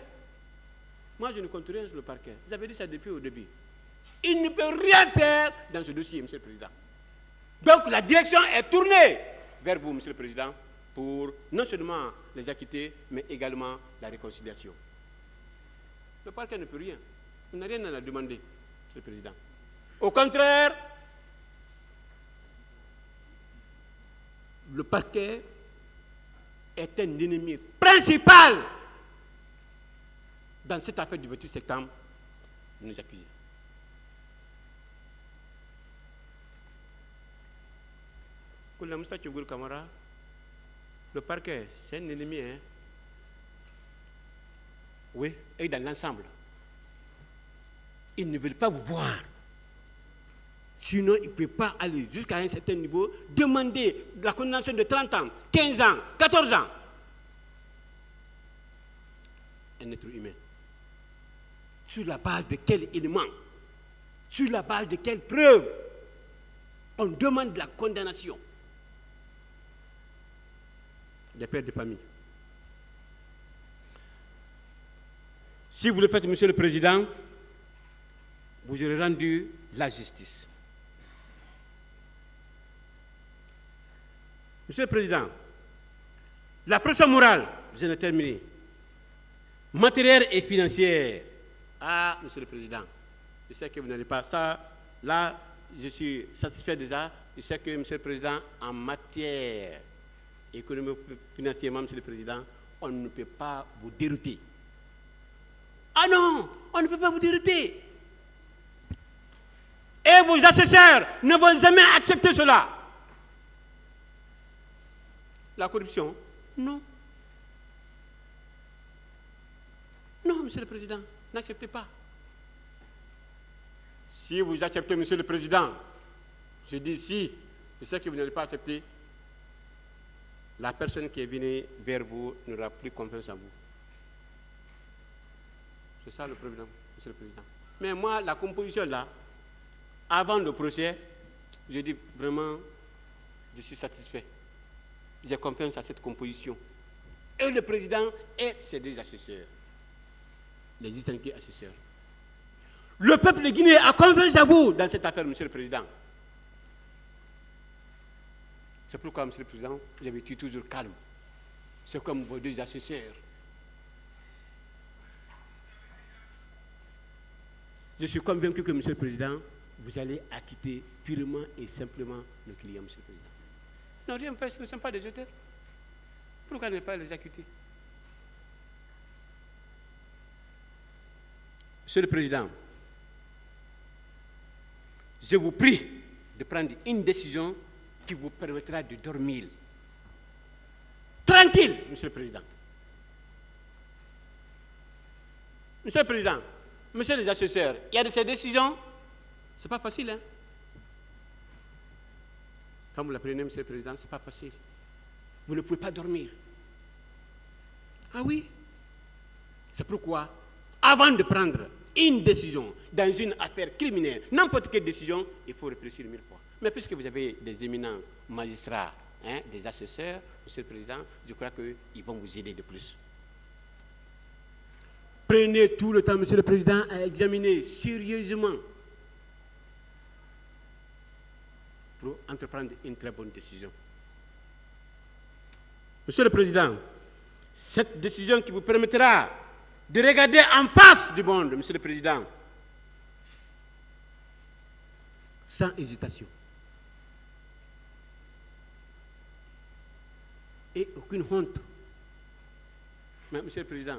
moi je ne compte rien sur le parquet. Vous avez dit ça depuis au début. Il ne peut rien faire dans ce dossier, Monsieur le Président. Donc la direction est tournée vers vous, Monsieur le Président, pour non seulement les acquitter, mais également la réconciliation. Le parquet ne peut rien. On n'a rien à demander, Monsieur le Président. Au contraire, le parquet est un ennemi principal dans cette affaire du 28 septembre de nous accuser. Le parquet, c'est un ennemi, hein? Oui, et dans l'ensemble. Ils ne veulent pas vous voir. Sinon, il ne peut pas aller jusqu'à un certain niveau, demander la condamnation de 30 ans, 15 ans, 14 ans. Un être humain. Sur la base de quel élément? Sur la base de quelle preuve on demande la condamnation des pères de famille? Si vous le faites, Monsieur le Président, vous aurez rendu la justice. Monsieur le Président, la pression morale, je l'ai terminé, matérielle et financière. Ah, Monsieur le Président, je sais que vous n'allez pas ça. Là, je suis satisfait déjà. Je sais que, Monsieur le Président, en matière économique, financièrement, Monsieur le Président, on ne peut pas vous dérouter. Ah non, on ne peut pas vous dérouter. Et vos assesseurs ne vont jamais accepter cela. La corruption, non. Non, Monsieur le Président, n'acceptez pas. Si vous acceptez, Monsieur le Président, je dis si, je sais que vous n'allez pas accepter, la personne qui est venue vers vous n'aura plus confiance en vous. C'est ça le problème, Monsieur le Président. Mais moi, la composition là, avant le procès, je dis vraiment, je suis satisfait. J'ai confiance à cette composition. Et le président et ses deux assesseurs. Les distingués assesseurs. Le peuple de Guinée a confiance à vous dans cette affaire, Monsieur le Président. C'est pourquoi, Monsieur le Président, vous avez été toujours calme. C'est comme vos deux assesseurs. Je suis convaincu que, Monsieur le Président, vous allez acquitter purement et simplement nos clients, Monsieur le Président. Non, rien fait, ce ne sont pas des auteurs. Pourquoi ne pas les acquitter? Monsieur le Président, je vous prie de prendre une décision qui vous permettra de dormir tranquille, Monsieur le Président. Monsieur le Président, Monsieur les assesseurs, il y a de ces décisions, ce n'est pas facile. Hein? Quand vous la prenez, Monsieur le Président, ce n'est pas facile. Vous ne pouvez pas dormir. Ah oui? C'est pourquoi, avant de prendre une décision dans une affaire criminelle, n'importe quelle décision, il faut réfléchir 1000 fois. Mais puisque vous avez des éminents magistrats, hein, des assesseurs, Monsieur le Président, je crois qu'ils vont vous aider de plus. Prenez tout le temps, Monsieur le Président, à examiner sérieusement pour entreprendre une très bonne décision. Monsieur le Président, cette décision qui vous permettra de regarder en face du monde, Monsieur le Président, sans hésitation et aucune honte. Mais, Monsieur le Président,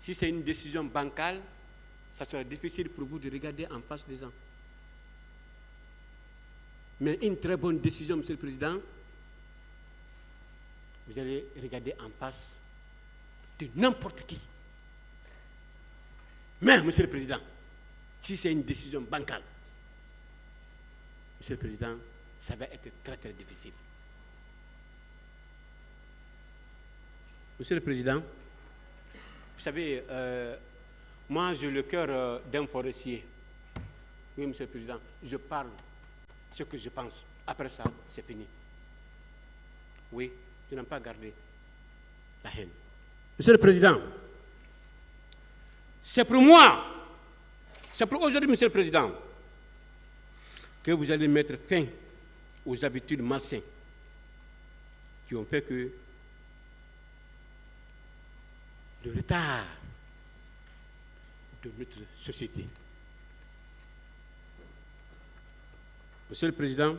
si c'est une décision bancale, ça sera difficile pour vous de regarder en face des gens. Mais une très bonne décision, Monsieur le Président, vous allez regarder en face de n'importe qui. Mais, Monsieur le Président, si c'est une décision bancale, Monsieur le Président, ça va être très très difficile. Monsieur le Président, vous savez, moi j'ai le cœur d'un forestier. Oui, Monsieur le Président, je parle ce que je pense. Après ça, c'est fini. Oui, je n'ai pas gardé la haine. Monsieur le Président, c'est pour moi, c'est pour aujourd'hui, Monsieur le Président, que vous allez mettre fin aux habitudes malsaines qui ont fait que le retard de notre société. Monsieur le Président,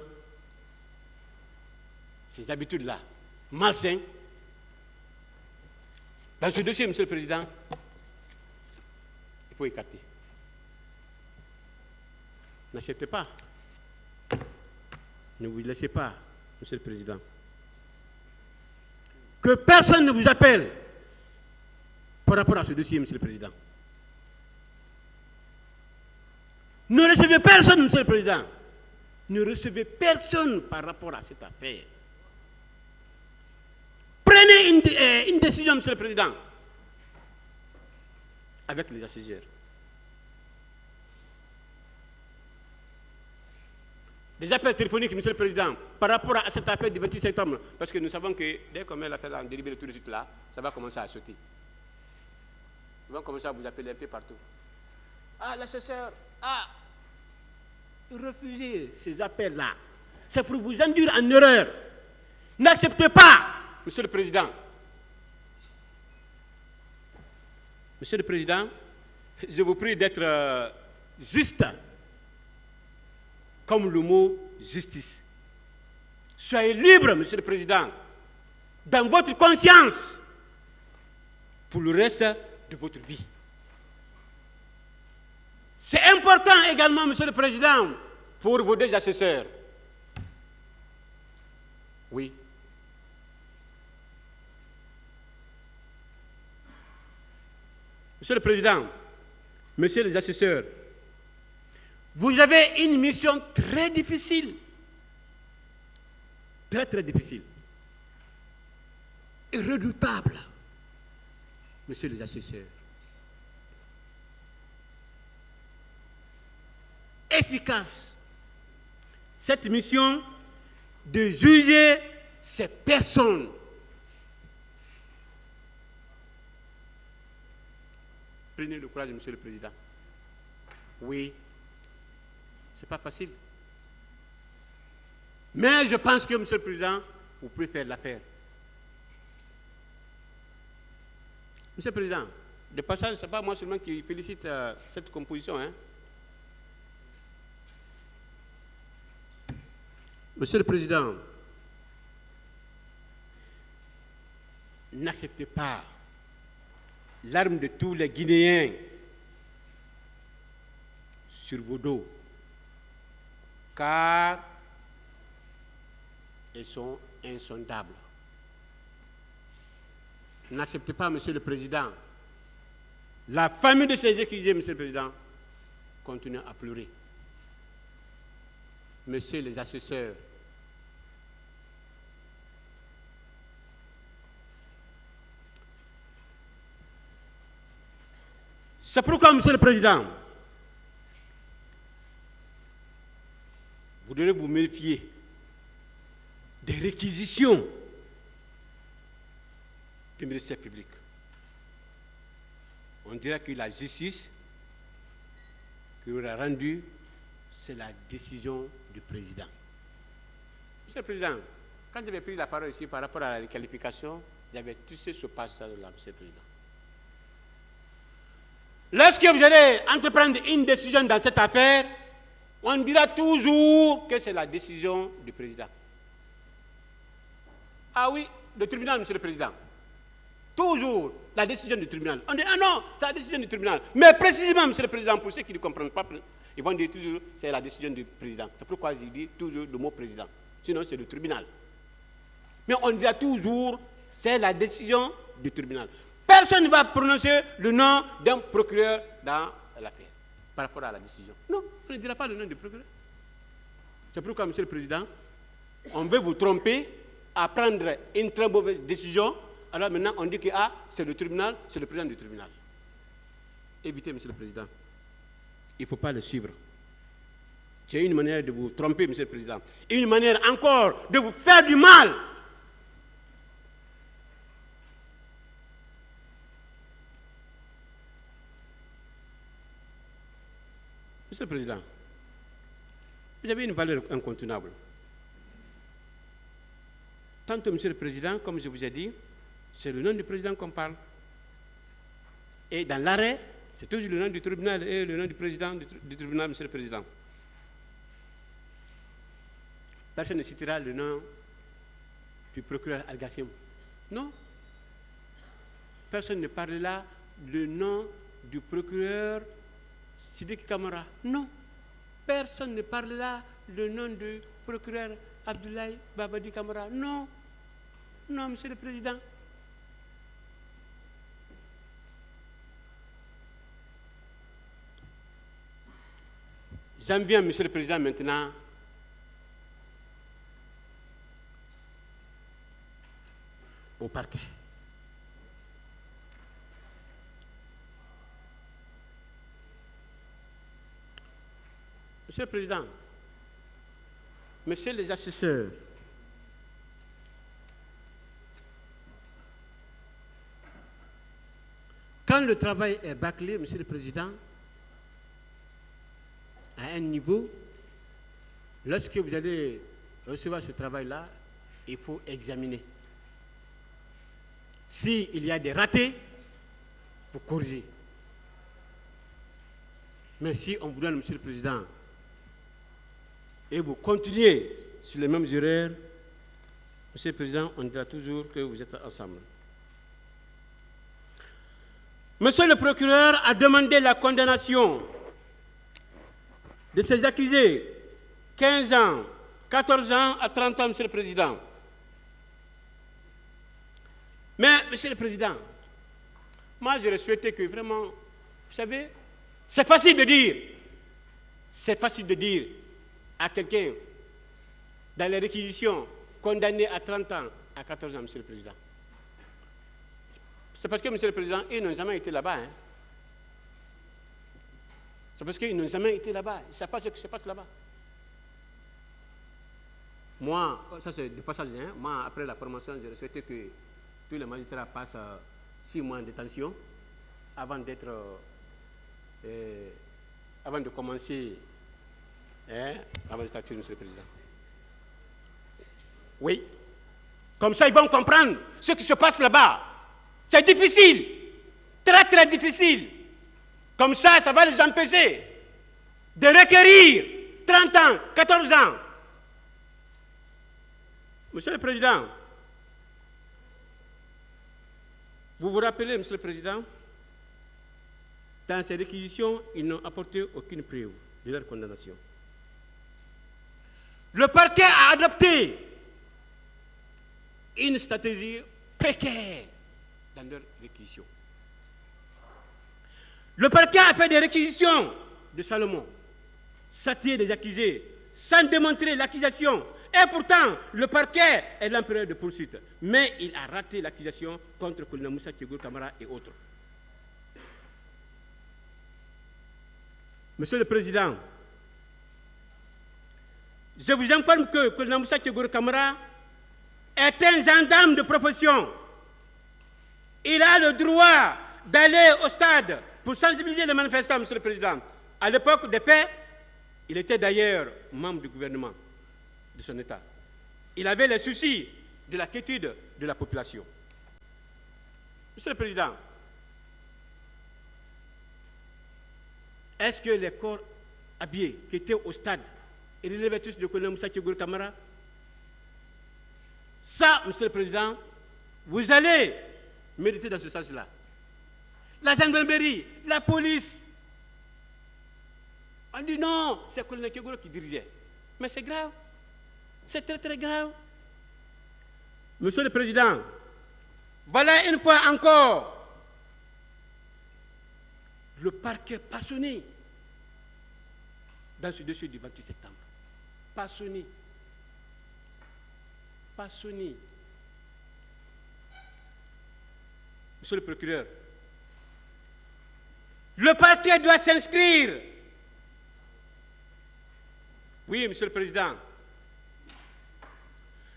ces habitudes-là, malsaines, dans ce dossier, Monsieur le Président, il faut écarter. N'acceptez pas. Ne vous laissez pas, Monsieur le Président. Que personne ne vous appelle par rapport à ce dossier, Monsieur le Président. Ne recevez personne, Monsieur le Président. Ne recevez personne par rapport à cette affaire. Prenez une décision, Monsieur le Président, avec les assesseurs. Des appels téléphoniques, Monsieur le Président, par rapport à cette affaire du 26 septembre, parce que nous savons que dès qu'on met l'affaire en délibéré tout de suite là, ça va commencer à sauter. Ils vont commencer à vous appeler un peu partout. Ah, l'assesseur, ah, refusez ces appels-là. C'est pour vous induire en erreur. N'acceptez pas, Monsieur le Président. Monsieur le Président, je vous prie d'être juste, comme le mot justice. Soyez libre, Monsieur le Président, dans votre conscience, pour le reste de votre vie. C'est important également, Monsieur le Président, pour vos deux assesseurs. Oui. Monsieur le Président, Messieurs les assesseurs, vous avez une mission très difficile. Très, très difficile. Et redoutable, Messieurs les assesseurs. Efficace. Cette mission de juger ces personnes. Prenez le courage, Monsieur le Président. Oui, ce n'est pas facile. Mais je pense que, Monsieur le Président, vous pouvez faire l'affaire. Monsieur le Président, de passage, ce n'est pas moi seulement qui félicite cette composition. Hein. Monsieur le Président, n'acceptez pas l'arme de tous les Guinéens sur vos dos, car ils sont insondables. N'acceptez pas, Monsieur le Président, la famille de ces accusés, Monsieur le Président, continue à pleurer. Messieurs les assesseurs, c'est pourquoi, Monsieur le Président, vous devez vous méfier des réquisitions du ministère public. On dirait que la justice qui aura rendu, c'est la décision du président. Monsieur le Président, quand j'avais pris la parole ici par rapport à la requalification, j'avais touché ce passage-là, Monsieur le Président. Lorsque vous allez entreprendre une décision dans cette affaire, on dira toujours que c'est la décision du président. Ah oui, le tribunal, Monsieur le Président. Toujours la décision du tribunal. On dit, ah non, c'est la décision du tribunal. Mais précisément, Monsieur le Président, pour ceux qui ne comprennent pas, ils vont dire toujours, c'est la décision du président. C'est pourquoi ils disent toujours le mot président. Sinon, c'est le tribunal. Mais on dira toujours, c'est la décision du tribunal. Personne ne va prononcer le nom d'un procureur dans l'affaire par rapport à la décision. Non, on ne dira pas le nom du procureur. C'est pourquoi, Monsieur le Président, on veut vous tromper à prendre une très mauvaise décision. Alors maintenant, on dit que c'est le tribunal, c'est le président du tribunal. Évitez, Monsieur le Président. Il ne faut pas le suivre. C'est une manière de vous tromper, Monsieur le Président. Une manière encore de vous faire du mal. Monsieur le Président, vous avez une valeur incontournable. Tantôt, Monsieur le Président, comme je vous ai dit, c'est le nom du président qu'on parle. Et dans l'arrêt, c'est toujours le nom du tribunal et le nom du président du tribunal, Monsieur le Président. Personne ne citera le nom du procureur Al-Gassim. Non. Personne ne parlera le nom du procureur Sidiki Kamara. Non. Personne ne parlera le nom du procureur Abdoulaye Babadi Kamara. Non. Non, Monsieur le Président. J'aime bien, Monsieur le Président, maintenant, au parquet. Monsieur le Président, Messieurs les assesseurs, quand le travail est bâclé, Monsieur le Président, à un niveau, lorsque vous allez recevoir ce travail-là, il faut examiner. S'il y a des ratés, il faut corriger. Mais si on vous donne, Monsieur le Président, et vous continuez sur les mêmes erreurs, Monsieur le Président, on dira toujours que vous êtes ensemble. Monsieur le procureur a demandé la condamnation de ces accusés, 15 ans, 14 ans à 30 ans, Monsieur le Président. Mais, Monsieur le Président, moi j'aurais souhaité que vraiment, vous savez, c'est facile de dire à quelqu'un dans les réquisitions condamné à 30 ans, à 14 ans, Monsieur le Président. C'est parce que, Monsieur le Président, ils n'ont jamais été là-bas. Hein. C'est parce qu'ils n'ont jamais été là-bas. Ils ne savent pas ce qui se passe là-bas. Moi, ça c'est du passage, hein. Moi, après la formation, j'aurais souhaité que tous les magistrats passent 6 mois en détention avant d'être, avant de commencer la magistrature, Monsieur le Président. Oui. Comme ça, ils vont comprendre ce qui se passe là-bas. C'est difficile. Très, très difficile. Comme ça va les empêcher de requérir 30 ans, 14 ans. Monsieur le Président, vous vous rappelez, Monsieur le Président, dans ces réquisitions, ils n'ont apporté aucune preuve de leur condamnation. Le parquet a adopté une stratégie précaire dans leur réquisition. Le parquet a fait des réquisitions de Salomon, satisfait des accusés, sans démontrer l'accusation. Et pourtant, le parquet est l'empereur de poursuite. Mais il a raté l'accusation contre Colonel Moussa Kégourou Kamara et autres. Monsieur le Président, je vous informe que Colonel Moussa Kégourou Kamara est un gendarme de profession. Il a le droit d'aller au stade pour sensibiliser les manifestants, Monsieur le Président. À l'époque des faits, il était d'ailleurs membre du gouvernement de son État. Il avait les soucis de la quiétude de la population. Monsieur le Président, est-ce que les corps habillés qui étaient au stade et les revêtus de colonel Moussa Kégourou Kamara, ça, Monsieur le Président, vous allez méditer dans ce sens-là. La gendarmerie, la police, on dit non, c'est le colonel Kégourou qui dirigeait. Mais c'est grave. C'est très très grave. Monsieur le Président, voilà une fois encore le parquet passionné dans ce dossier du 28 septembre. Passionné. Passionné. Monsieur le procureur, le parquet doit s'inscrire. Oui, Monsieur le Président.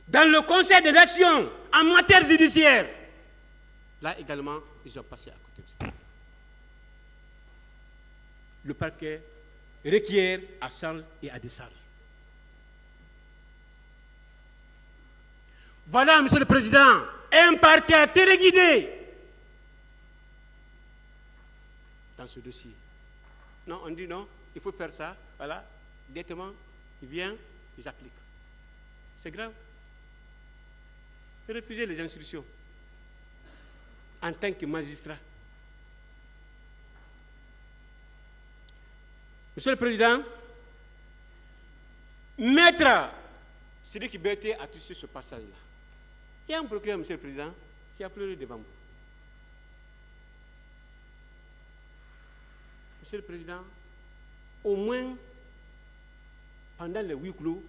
Dans le Conseil de nation en matière judiciaire, là également, ils ont passé à côté de ça. Le parquet requiert à charge et à décharge. Voilà, Monsieur le Président, un parquet téléguidé dans ce dossier. Non, on dit non, il faut faire ça, voilà, directement, ils viennent, ils appliquent. C'est grave. Refuser les instructions en tant que magistrat. Monsieur le Président, maître Sidiki Berté a touché ce passage-là. Il y a un procureur, Monsieur le Président, qui a pleuré devant vous. Monsieur le Président, au moins, pendant les huis clos,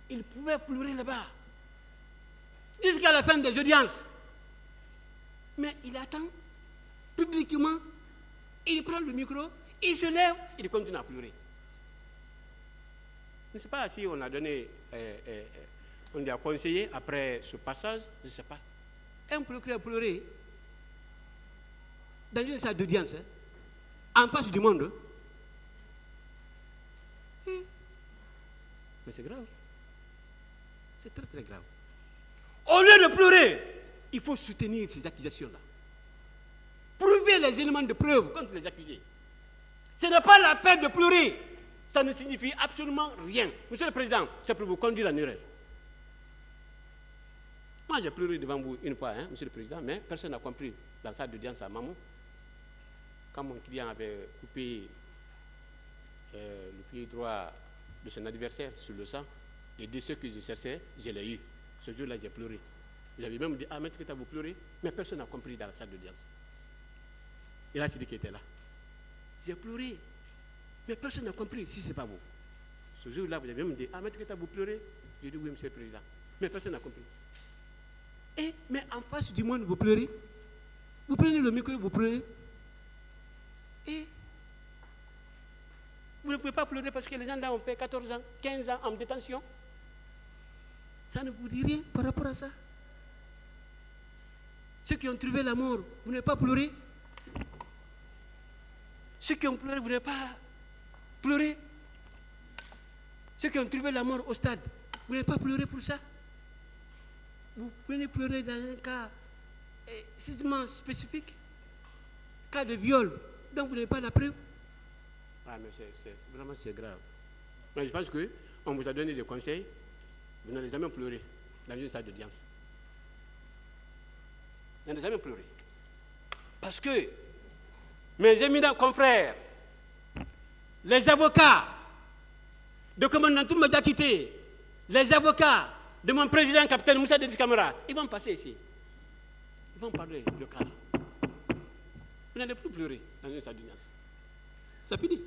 il pouvait pleurer là-bas. Jusqu'à la fin des audiences. Mais il attend publiquement, il prend le micro, il se lève, il continue à pleurer. Je ne sais pas si on a donné, on lui a conseillé après ce passage, je ne sais pas. Un procureur a pleuré dans une salle d'audience, en face du monde. Mais c'est grave. C'est très très grave. Au lieu de pleurer, il faut soutenir ces accusations-là. Prouver les éléments de preuve contre les accusés. Ce n'est pas la peine de pleurer. Ça ne signifie absolument rien. Monsieur le Président, c'est pour vous conduire en erreur. Moi, j'ai pleuré devant vous une fois, Monsieur le Président, mais personne n'a compris dans la salle d'audience à Mamou. Quand mon client avait coupé le pied droit de son adversaire sur le sang, et de ceux que je cherchais, je l'ai eu. Ce jour-là, j'ai pleuré. J'avais même dit, maître, que vous pleurez, mais personne n'a compris dans la salle d'audience. Et là, c'est dit qu'il était là. J'ai pleuré, mais personne n'a compris si ce n'est pas vous. Ce jour-là, vous avez même dit, maître, que vous pleurez. J'ai dit, oui, Monsieur le Président, mais personne n'a compris. Mais en face du monde, vous pleurez. Vous prenez le micro, vous pleurez. Et vous ne pouvez pas pleurer parce que les gens là ont fait 14 ans, 15 ans en détention. Ça ne vous dit rien par rapport à ça. Ceux qui ont trouvé la mort, vous n'avez pas pleuré. Ceux qui ont pleuré, vous n'avez pas pleuré. Ceux qui ont trouvé la mort au stade, vous n'avez pas pleuré pour ça. vous venez pleurer dans un cas strictement spécifique, cas de viol, donc vous n'avez pas la preuve. Ah, mais vraiment c'est grave. Mais je pense qu'on vous a donné des conseils, vous n'allez jamais pleurer dans une salle d'audience. Vous n'allez jamais pleurer. Parce que mes éminents confrères, les avocats de commandant Toumba Kité, les avocats de mon président, capitaine Moussa Dedi Camara, ils vont passer ici. Ils vont parler de cas. Vous n'allez plus pleurer dans une salle d'audience. Ça finit.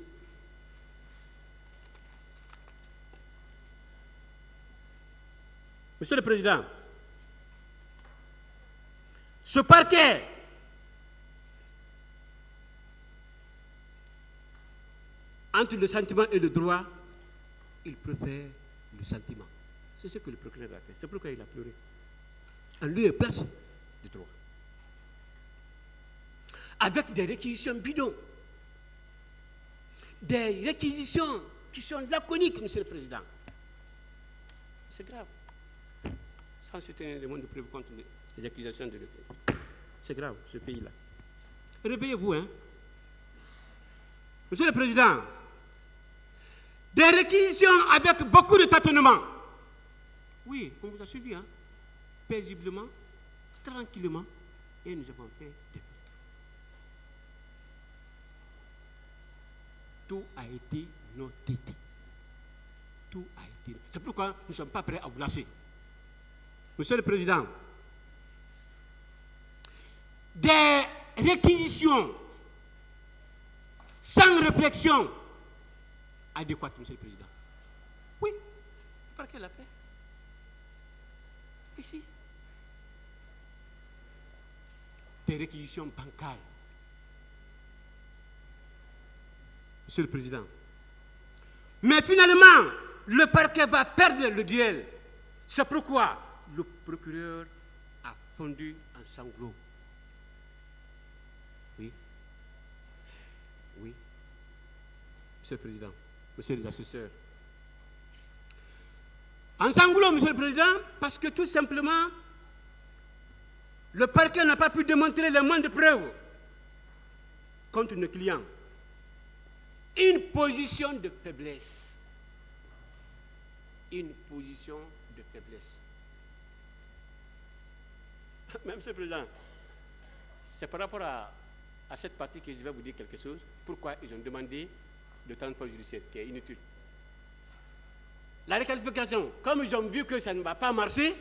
Monsieur le Président, ce parquet entre le sentiment et le droit, il préfère le sentiment. C'est ce que le procureur a fait. C'est pourquoi il a pleuré. En lieu et place du droit. Avec des réquisitions bidons. Des réquisitions qui sont laconiques, Monsieur le Président. C'est grave. Sans soutenir le monde de preuve contre les accusations de l'État. C'est grave, ce pays-là. Réveillez-vous, hein. Monsieur le Président, des réquisitions avec beaucoup de tâtonnements. Oui, on vous a suivi, hein, paisiblement, tranquillement, et nous avons fait des filtres. Tout a été noté. Tout a été noté. C'est pourquoi nous ne sommes pas prêts à vous lâcher. Monsieur le Président, des réquisitions sans réflexion adéquate, Monsieur le Président. Oui, le parquet l'a fait. Ici. Des réquisitions bancales. Monsieur le Président. Mais finalement, le parquet va perdre le duel. C'est pourquoi le procureur a fondu en sanglots. Oui. Oui. Monsieur le Président, Monsieur les assesseurs. En sanglots, Monsieur le Président, parce que tout simplement, le parquet n'a pas pu démontrer le moins de preuves contre nos clients. Une position de faiblesse. Une position de faiblesse. Mais Monsieur le Président, c'est par rapport à cette partie que je vais vous dire quelque chose. Pourquoi ils ont demandé le transport judiciaire, qui est inutile. La réqualification, comme ils ont vu que ça ne va pas marcher,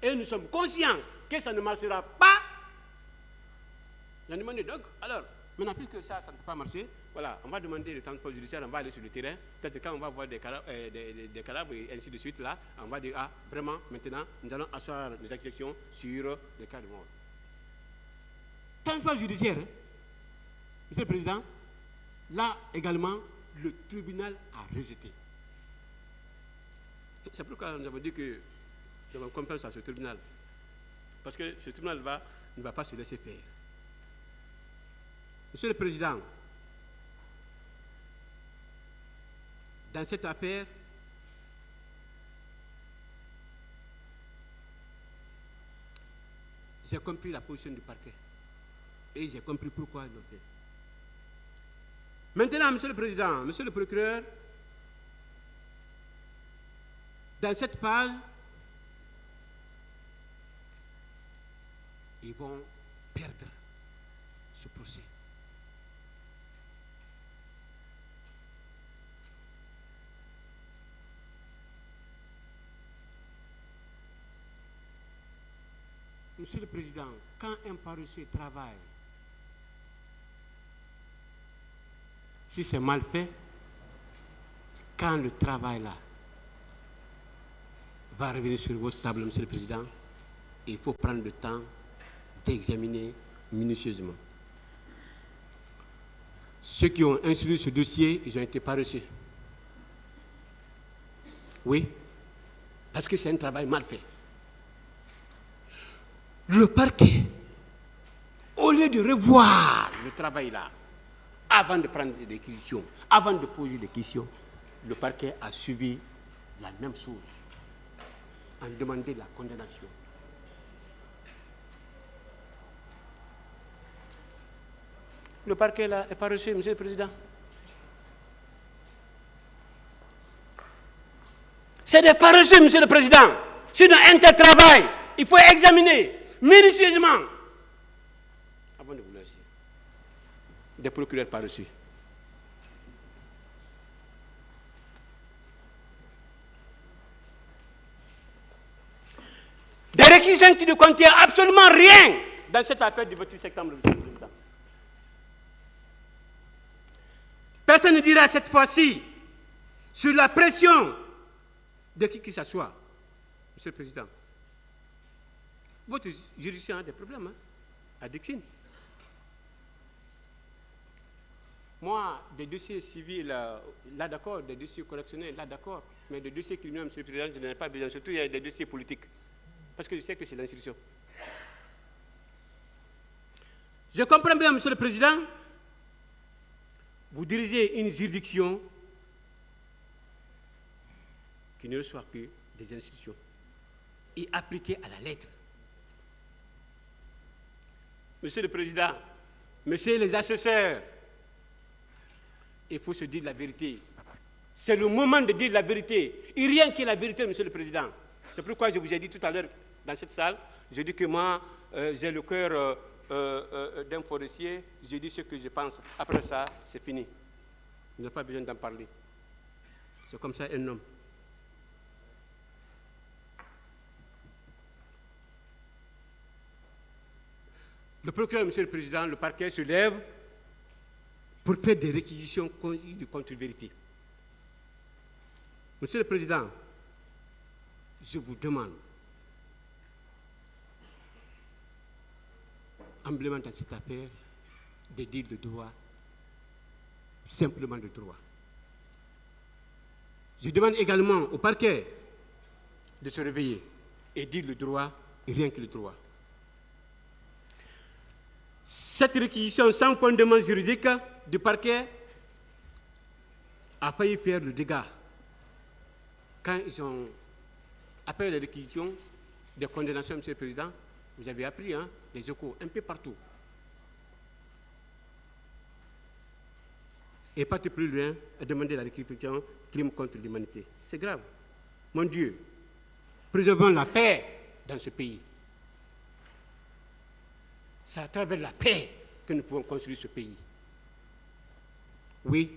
et nous sommes conscients que ça ne marchera pas, ils ont demandé donc, alors, maintenant, puisque ça ne peut pas marcher, voilà, on va demander le transport judiciaire, on va aller sur le terrain, peut-être quand on va voir des cadavres et ainsi de suite, là, on va dire, ah, vraiment, maintenant, nous allons asseoir nos actions sur le cas de mort. Transport judiciaire, hein, Monsieur le Président, là également, le tribunal a rejeté. C'est pourquoi nous avons dit que nous avons confiance à ce tribunal. Parce que ce tribunal ne va pas se laisser faire. Monsieur le Président, dans cette affaire, j'ai compris la position du parquet. Et j'ai compris pourquoi ils l'ont fait. Maintenant, Monsieur le Président, Monsieur le procureur, dans cette phase, ils vont perdre ce procès. Monsieur le Président, quand un paresseux travaille, si c'est mal fait, quand le travail là va revenir sur votre table, Monsieur le Président, il faut prendre le temps d'examiner minutieusement. Ceux qui ont instruit ce dossier, ils ont été paresseux. Oui, parce que c'est un travail mal fait. Le parquet, au lieu de revoir le travail là, avant de prendre des questions, avant de poser des questions, le parquet a suivi la même chose. en demander la condamnation. Le parquet là n'est pas reçu, Monsieur le Président. C'est des paresseux, Monsieur le Président. Sinon, un tel travail, il faut examiner minutieusement avant de vous laisser. Des procureurs paresseux. Des réquisitions qui ne contiennent absolument rien dans cette affaire du 28 septembre, Monsieur le Président. Personne ne dira cette fois-ci, sur la pression de qui que ce soit, Monsieur le Président. Votre juridiction a des problèmes, hein, à Dixine. Moi, des dossiers civils, là d'accord, des dossiers correctionnels, là d'accord, mais des dossiers criminels, Monsieur le Président, je n'en ai pas besoin. Surtout, il y a des dossiers politiques. Parce que je sais que c'est l'institution. Je comprends bien, Monsieur le Président, vous dirigez une juridiction qui ne reçoit que des institutions et appliquée à la lettre. Monsieur le Président, Messieurs les assesseurs, il faut se dire la vérité. C'est le moment de dire la vérité. Et rien que la vérité, Monsieur le Président. C'est pourquoi je vous ai dit tout à l'heure dans cette salle, je dis que moi, j'ai le cœur d'un forestier, je dis ce que je pense. Après ça, c'est fini. Il n'y a pas besoin d'en parler. C'est comme ça un homme. Le procureur, Monsieur le Président, le parquet se lève pour faire des réquisitions de contre-vérité. Monsieur le Président, je vous demande, humblement dans cette affaire, de dire le droit, simplement le droit. Je demande également au parquet de se réveiller et dire le droit et rien que le droit. Cette réquisition sans fondement juridique du parquet a failli faire le dégât. Quand ils ont, après la réquisition des condamnations, Monsieur le Président, vous avez appris, hein, les échos un peu partout. Et partir plus loin à demander la réquisition crime contre l'humanité. C'est grave. Mon Dieu, préservons la paix dans ce pays. C'est à travers la paix que nous pouvons construire ce pays. Oui.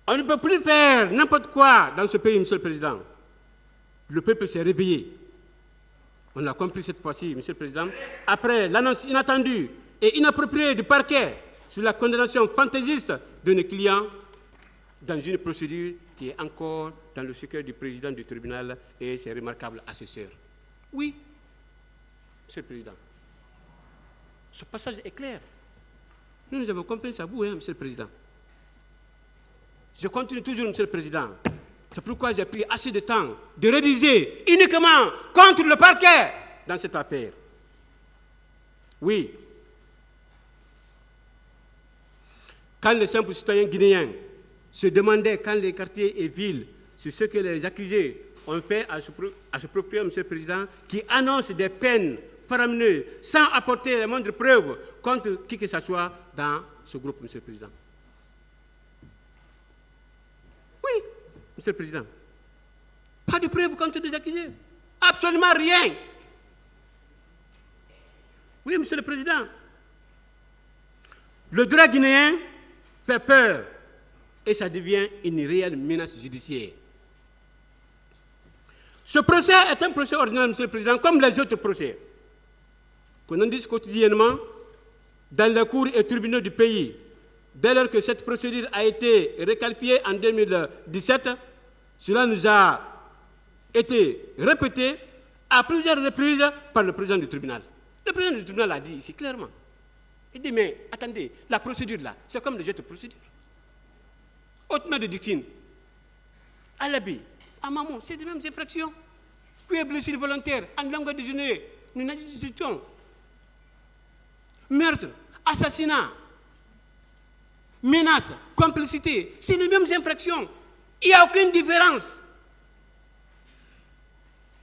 On ne peut plus faire n'importe quoi dans ce pays, Monsieur le Président. Le peuple s'est réveillé. On l'a compris cette fois-ci, Monsieur le Président. Après l'annonce inattendue et inappropriée du parquet sur la condamnation fantaisiste de nos clients dans une procédure qui est encore dans le secret du président du tribunal et ses remarquables assesseurs. Oui, Monsieur le Président. Ce passage est clair. Nous avons compris ça, vous, hein, Monsieur le Président. Je continue toujours, Monsieur le Président. C'est pourquoi j'ai pris assez de temps de rédiger uniquement contre le parquet dans cette affaire. Oui. Quand les simples citoyens guinéens se demandaient, quand les quartiers et villes, sur ce que les accusés ont fait à ce procureur, Monsieur le Président, qui annonce des peines faramineuses sans apporter les moindres preuves contre qui que ce soit dans ce groupe, Monsieur le Président. Oui, Monsieur le Président. Pas de preuves contre les accusés. Absolument rien. Oui, Monsieur le Président. Le droit guinéen fait peur et ça devient une réelle menace judiciaire. Ce procès est un procès ordinaire, Monsieur le Président, comme les autres procès qu'on indique quotidiennement dans les cours et tribunaux du pays. Dès lors que cette procédure a été requalifiée en 2017, cela nous a été répété à plusieurs reprises par le président du tribunal. Le président du tribunal a dit ici clairement. Il dit, mais attendez, la procédure là, c'est comme les autres procédures. Hautement de dictine, à l'abri, à maman, c'est les mêmes infractions. Puis blessure volontaire, en langue dégénérée, nous n'agissons. Meurtre, assassinat. menace, complicité, c'est les mêmes infractions. Il n'y a aucune différence.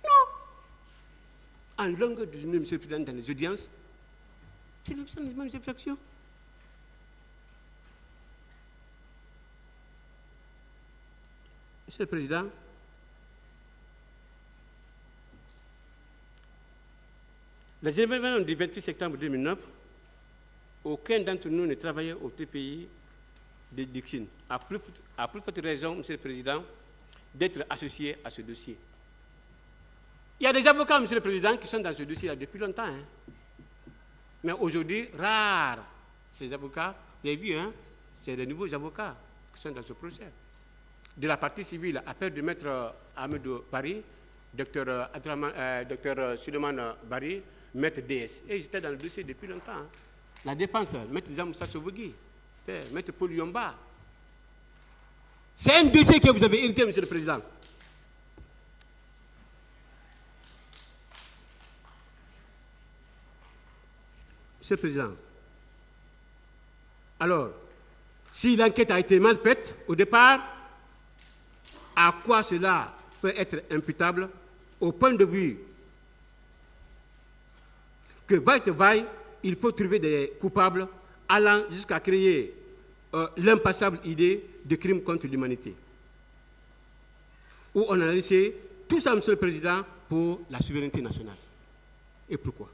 Non. En longueur de journée, M. le Président, dans les audiences, c'est les mêmes infractions. Monsieur le Président, les événements du 28 septembre 2009, aucun d'entre nous ne travaillait au TPI de Dixine. À plus forte raison, Monsieur le Président, d'être associé à ce dossier. Il y a des avocats, Monsieur le Président, qui sont dans ce dossier depuis longtemps. Hein. Mais aujourd'hui, rares ces avocats. Vous avez vu, hein, c'est les nouveaux avocats qui sont dans ce procès. De la partie civile, à peur de Maître Amadou Barry, Dr Suleiman Barry, Maître DS. Et ils étaient dans le dossier depuis longtemps. Hein. La défense, Maître Jean-Moussa Sovogui, Maître Paul Yomba. C'est un dossier que vous avez hérité, Monsieur le Président. Monsieur le Président, alors, si l'enquête a été mal faite au départ, à quoi cela peut être imputable au point de vue que vaille, il faut trouver des coupables allant jusqu'à créer l'impassable idée de crime contre l'humanité. Où on a laissé tout ça, Monsieur le Président, pour la souveraineté nationale. Et pourquoi?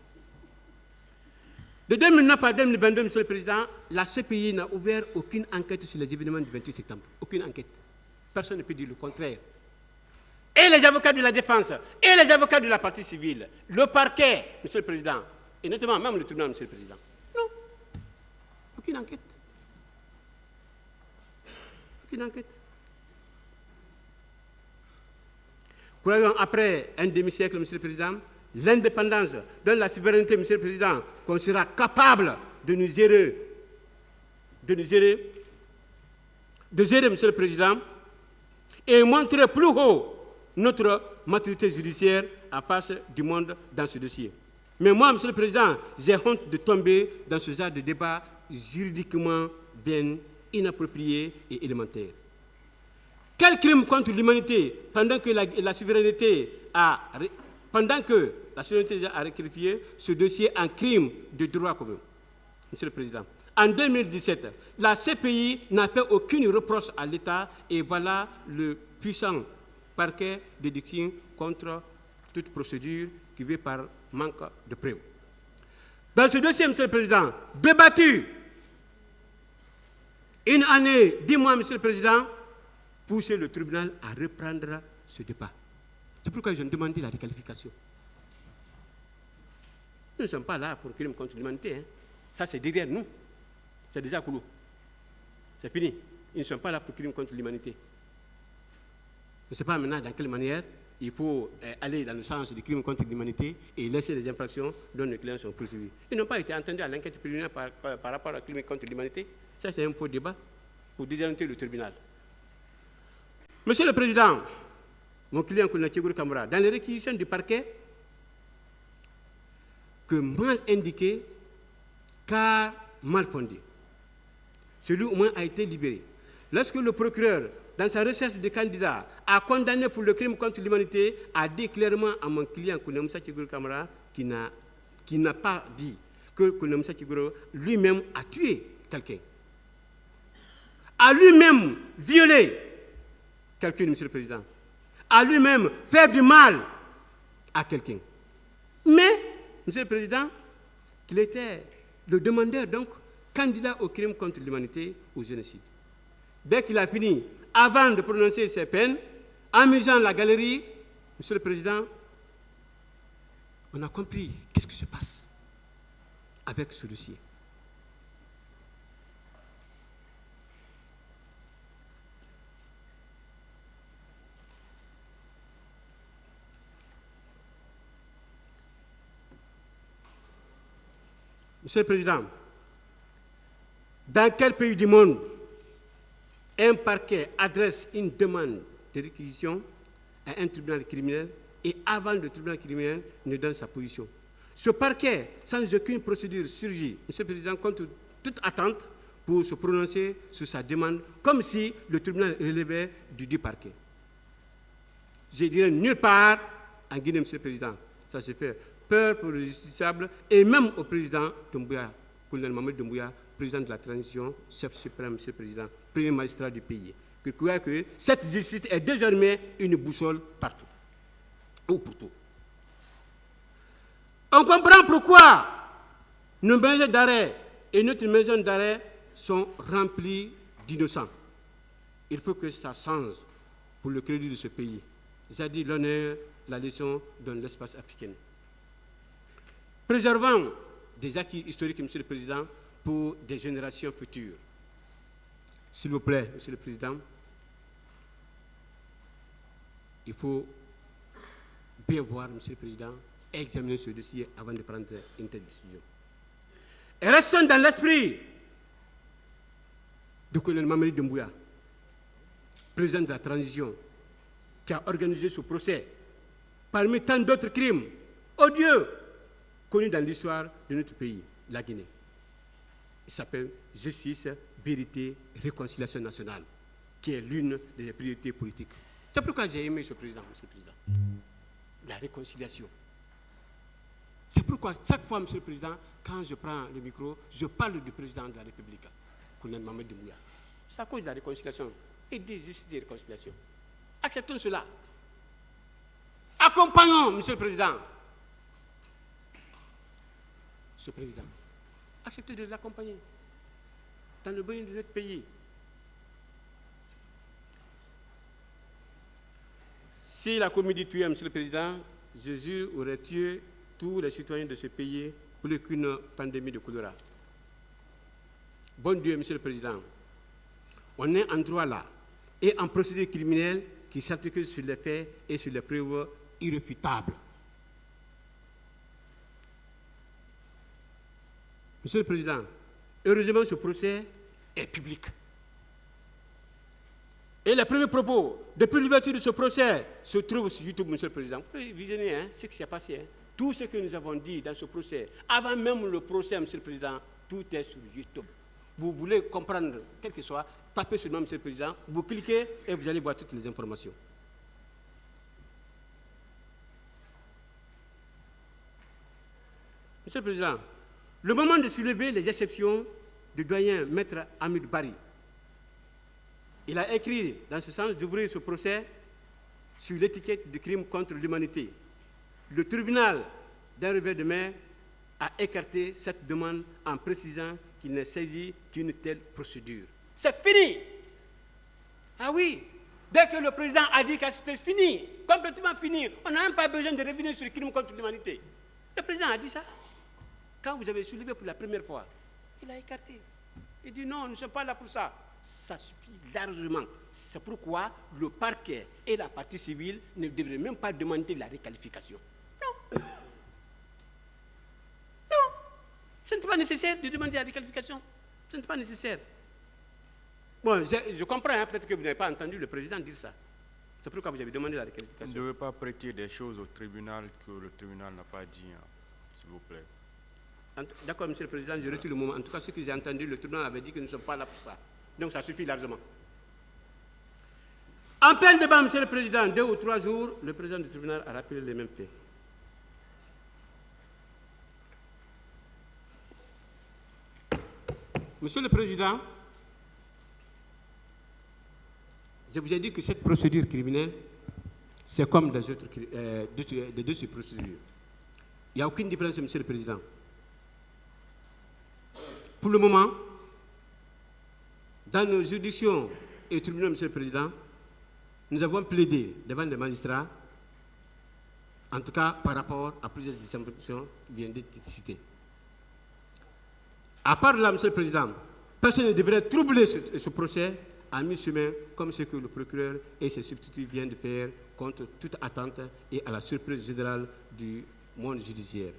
De 2009 à 2022, Monsieur le Président, la CPI n'a ouvert aucune enquête sur les événements du 28 septembre. Aucune enquête. Personne ne peut dire le contraire. Et les avocats de la défense, et les avocats de la partie civile, le parquet, Monsieur le Président, et notamment même le tribunal, Monsieur le Président. Non. Aucune enquête. Aucune enquête. Croyons, après un demi-siècle, Monsieur le Président, l'indépendance donne la souveraineté, Monsieur le Président, qu'on sera capable de nous gérer, Monsieur le Président, et montrer plus haut notre maturité judiciaire en face du monde dans ce dossier. Mais moi, Monsieur le Président, j'ai honte de tomber dans ce genre de débat juridiquement bien inapproprié et élémentaire. Quel crime contre l'humanité pendant que la souveraineté a requalifié ce dossier en crime de droit commun, Monsieur le Président. En 2017, la CPI n'a fait aucune reproche à l'État et voilà le puissant parquet de Dixine contre toute procédure qui veut par manque de preuves. Dans ce dossier, Monsieur le Président, débattu une année, 10 mois, Monsieur le Président, pousser le tribunal à reprendre ce débat. C'est pourquoi ils ont demandé la requalification. Nous ne sommes pas là pour crime contre l'humanité. Hein. Ça, c'est derrière nous. C'est déjà coulou. C'est fini. Ils ne sont pas là pour crime contre l'humanité. Je ne sais pas maintenant dans quelle manière il faut aller dans le sens du crime contre l'humanité et laisser les infractions dont nos clients sont poursuivis. Ils n'ont pas été entendus à l'enquête préliminaire par rapport au crime contre l'humanité. Ça, c'est un faux débat pour désorienter le tribunal. Monsieur le Président, mon client Kounatigour Kamara, dans les réquisitions du parquet, que mal indiqué, car mal fondé. Celui au moins a été libéré. Lorsque le procureur, dans sa recherche de candidat, a condamné pour le crime contre l'humanité, a dit clairement à mon client Kounatigour Kamara qui n'a pas dit que Kounatigour lui-même a tué quelqu'un, a lui-même violé quelqu'un, Monsieur le Président, a lui-même fait du mal à quelqu'un. Mais, Monsieur le Président, qu'il était le demandeur, donc, candidat au crime contre l'humanité, au génocide. Dès qu'il a fini, avant de prononcer ses peines, amusant la galerie, Monsieur le Président, on a compris qu'est-ce qui se passe avec ce dossier. Monsieur le Président, dans quel pays du monde un parquet adresse une demande de réquisition à un tribunal criminel et avant le tribunal criminel ne donne sa position? Ce parquet, sans aucune procédure, surgit, Monsieur le Président, contre toute attente, pour se prononcer sur sa demande, comme si le tribunal relevait du parquet. Je dirais nulle part en Guinée, Monsieur le Président. Ça se fait peur pour les justiciables et même au président Doumbouya, colonel Mamadou Doumbouya, président de la transition, chef suprême, Monsieur le Président, premier magistrat du pays, qui croit que cette justice est désormais une boussole partout, ou pour tout. On comprend pourquoi nos maisons d'arrêt et notre maison d'arrêt sont remplies d'innocents. Il faut que ça change pour le crédit de ce pays. J'ai dit l'honneur, la leçon dans l'espace africain. Préservons des acquis historiques, Monsieur le Président, pour des générations futures. S'il vous plaît, Monsieur le Président, il faut bien voir, Monsieur le Président, et examiner ce dossier avant de prendre une telle décision. Et restons dans l'esprit du colonel Mamadou Doumbouya, président de la transition, qui a organisé ce procès parmi tant d'autres crimes odieux connus dans l'histoire de notre pays, la Guinée. Il s'appelle Justice, Vérité, Réconciliation nationale, qui est l'une des priorités politiques. C'est pourquoi j'ai aimé ce président, Monsieur le Président. La réconciliation. C'est pourquoi chaque fois, Monsieur le Président, quand je prends le micro, je parle du président de la République, colonel Mamadou Doumbouya. C'est à cause de la réconciliation et des justices de réconciliation. Acceptons cela. Accompagnons, Monsieur le Président, ce président. Acceptez de l'accompagner dans le bonheur de notre pays. Si la comédie tuait, Monsieur le Président, Jésus aurait tué tous les citoyens de ce pays plus qu'une pandémie de choléra. Bon Dieu, Monsieur le Président, on est en droit là et en procédure criminelle qui s'articule sur les faits et sur les preuves irréfutables. Monsieur le Président, heureusement ce procès est public. Et les premiers propos, depuis l'ouverture de ce procès, se trouvent sur YouTube, Monsieur le Président. Vous pouvez visionner ce qui s'est passé. Tout ce que nous avons dit dans ce procès, avant même le procès, Monsieur le Président, tout est sur YouTube. Vous voulez comprendre, quel que soit, tapez sur le nom, Monsieur le Président, vous cliquez et vous allez voir toutes les informations. Monsieur le Président, le moment de soulever les exceptions du doyen Maître Hamid Bari, il a écrit dans ce sens d'ouvrir ce procès sur l'étiquette du crime contre l'humanité. Le tribunal, d'un revers de main, a écarté cette demande en précisant qu'il n'est saisi qu'une telle procédure. C'est fini. Ah oui, dès que le président a dit que c'était fini, complètement fini, on n'a même pas besoin de revenir sur le crime contre l'humanité. Le président a dit ça. Quand vous avez soulevé pour la première fois, il a écarté. Il dit non, nous ne sommes pas là pour ça. Ça suffit largement. C'est pourquoi le parquet et la partie civile ne devraient même pas demander la requalification. Non. Non. Ce n'est pas nécessaire de demander la requalification. Ce n'est pas nécessaire. Bon, je comprends, peut-être que vous n'avez pas entendu le président dire ça. C'est pourquoi vous avez demandé la requalification. Vous ne devez pas prêter des choses au tribunal que le tribunal n'a pas dit, s'il vous plaît. D'accord, Monsieur le Président, je retire le moment. En tout cas, ce que j'ai entendu, le tribunal avait dit que nous ne sommes pas là pour ça. Donc, ça suffit largement. En plein débat, Monsieur le Président, 2 ou 3 jours, le président du tribunal a rappelé les mêmes faits. Monsieur le Président, je vous ai dit que cette procédure criminelle, c'est comme dans les deux procédures. Il n'y a aucune différence, Monsieur le Président. Pour le moment, dans nos juridictions et tribunaux, Monsieur le Président, nous avons plaidé devant les magistrats, en tout cas par rapport à plusieurs dispositions qui viennent d'être citées. À part là, Monsieur le Président, personne ne devrait troubler ce procès à mi-chemin, comme ce que le procureur et ses substituts viennent de faire contre toute attente et à la surprise générale du monde judiciaire.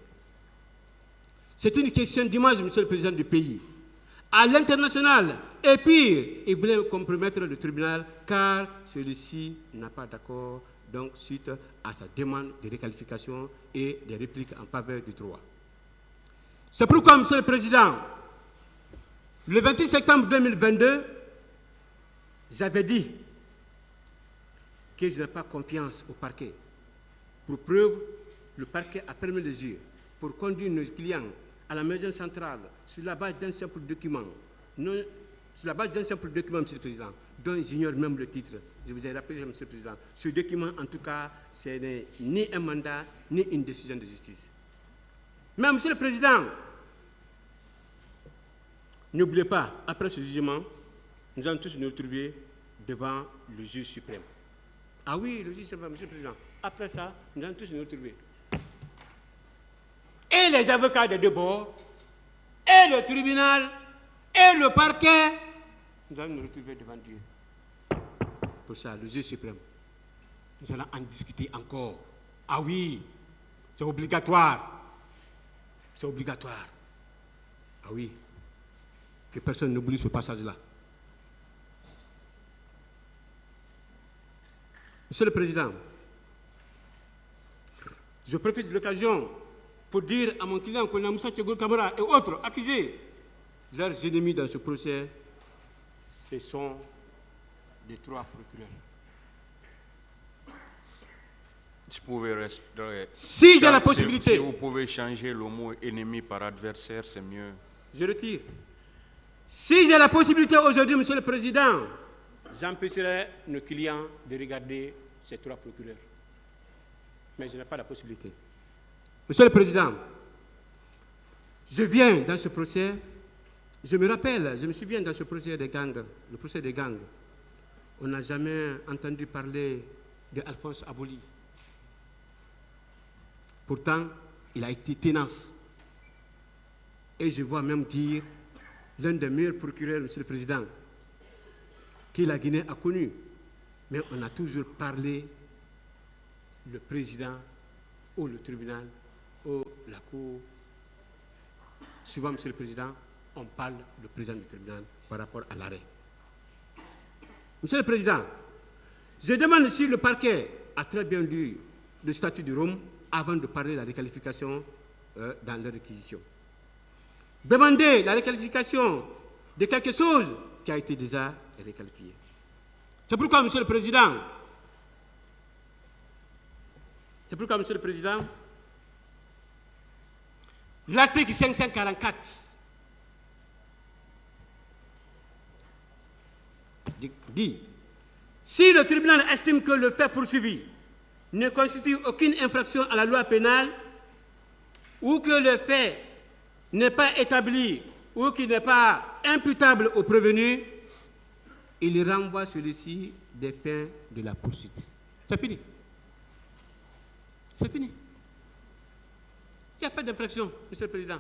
C'est une question d'image, Monsieur le Président du pays. À l'international, et pire, il voulait compromettre le tribunal car celui-ci n'a pas d'accord donc suite à sa demande de requalification et des répliques en faveur du droit. C'est pourquoi, Monsieur le Président, Le 28 septembre 2022, j'avais dit que je n'ai pas confiance au parquet. Pour preuve, le parquet a fermé les yeux pour conduire nos clients à la maison centrale sur la base d'un simple document. Sur la base d'un simple document, Monsieur le Président, dont j'ignore même le titre. Je vous ai rappelé, Monsieur le Président, ce document, en tout cas, ce n'est ni un mandat, ni une décision de justice. Mais, Monsieur le Président, n'oubliez pas, après ce jugement, nous allons tous nous retrouver devant le juge suprême. Ah oui, le juge suprême, Monsieur le Président. Après ça, nous allons tous nous retrouver. Et les avocats des deux bords, et le tribunal, et le parquet, nous allons nous retrouver devant Dieu. Pour ça, le juge suprême, nous allons en discuter encore. Ah oui, c'est obligatoire. C'est obligatoire. Ah oui, que personne n'oublie ce passage-là. Monsieur le Président, je profite de l'occasion pour dire à mon client qu'on a Moussa Tchegour Kamara et autres accusés, leurs ennemis dans ce procès, ce sont les 3 procureurs. Si j'ai la possibilité... Si vous pouvez changer le mot ennemi par adversaire, c'est mieux. Je retire. Si j'ai la possibilité aujourd'hui, Monsieur le Président, j'empêcherai nos clients de regarder ces 3 procureurs. Mais je n'ai pas la possibilité. Monsieur le Président, je viens dans ce procès, je me souviens dans ce procès des gangs, le procès des gangs, on n'a jamais entendu parler d'Alphonse Aboli. Pourtant, il a été tenace. Et je vois même dire l'un des meilleurs procureurs, Monsieur le Président, que la Guinée a connu. Mais on a toujours parlé le président ou le tribunal ou la cour. Souvent, Monsieur le Président, on parle du président du tribunal par rapport à l'arrêt. Monsieur le Président, je demande si le parquet a très bien lu le statut de Rome avant de parler de la requalification dans leur réquisition. Demander la requalification de quelque chose qui a été déjà requalifié. C'est pourquoi, Monsieur le Président, l'article 544 dit, si le tribunal estime que le fait poursuivi ne constitue aucune infraction à la loi pénale ou que le fait n'est pas établi ou qu'il n'est pas imputable au prévenu, il renvoie celui-ci des fins de la poursuite. C'est fini. C'est fini. Il n'y a pas d'infraction, Monsieur le Président.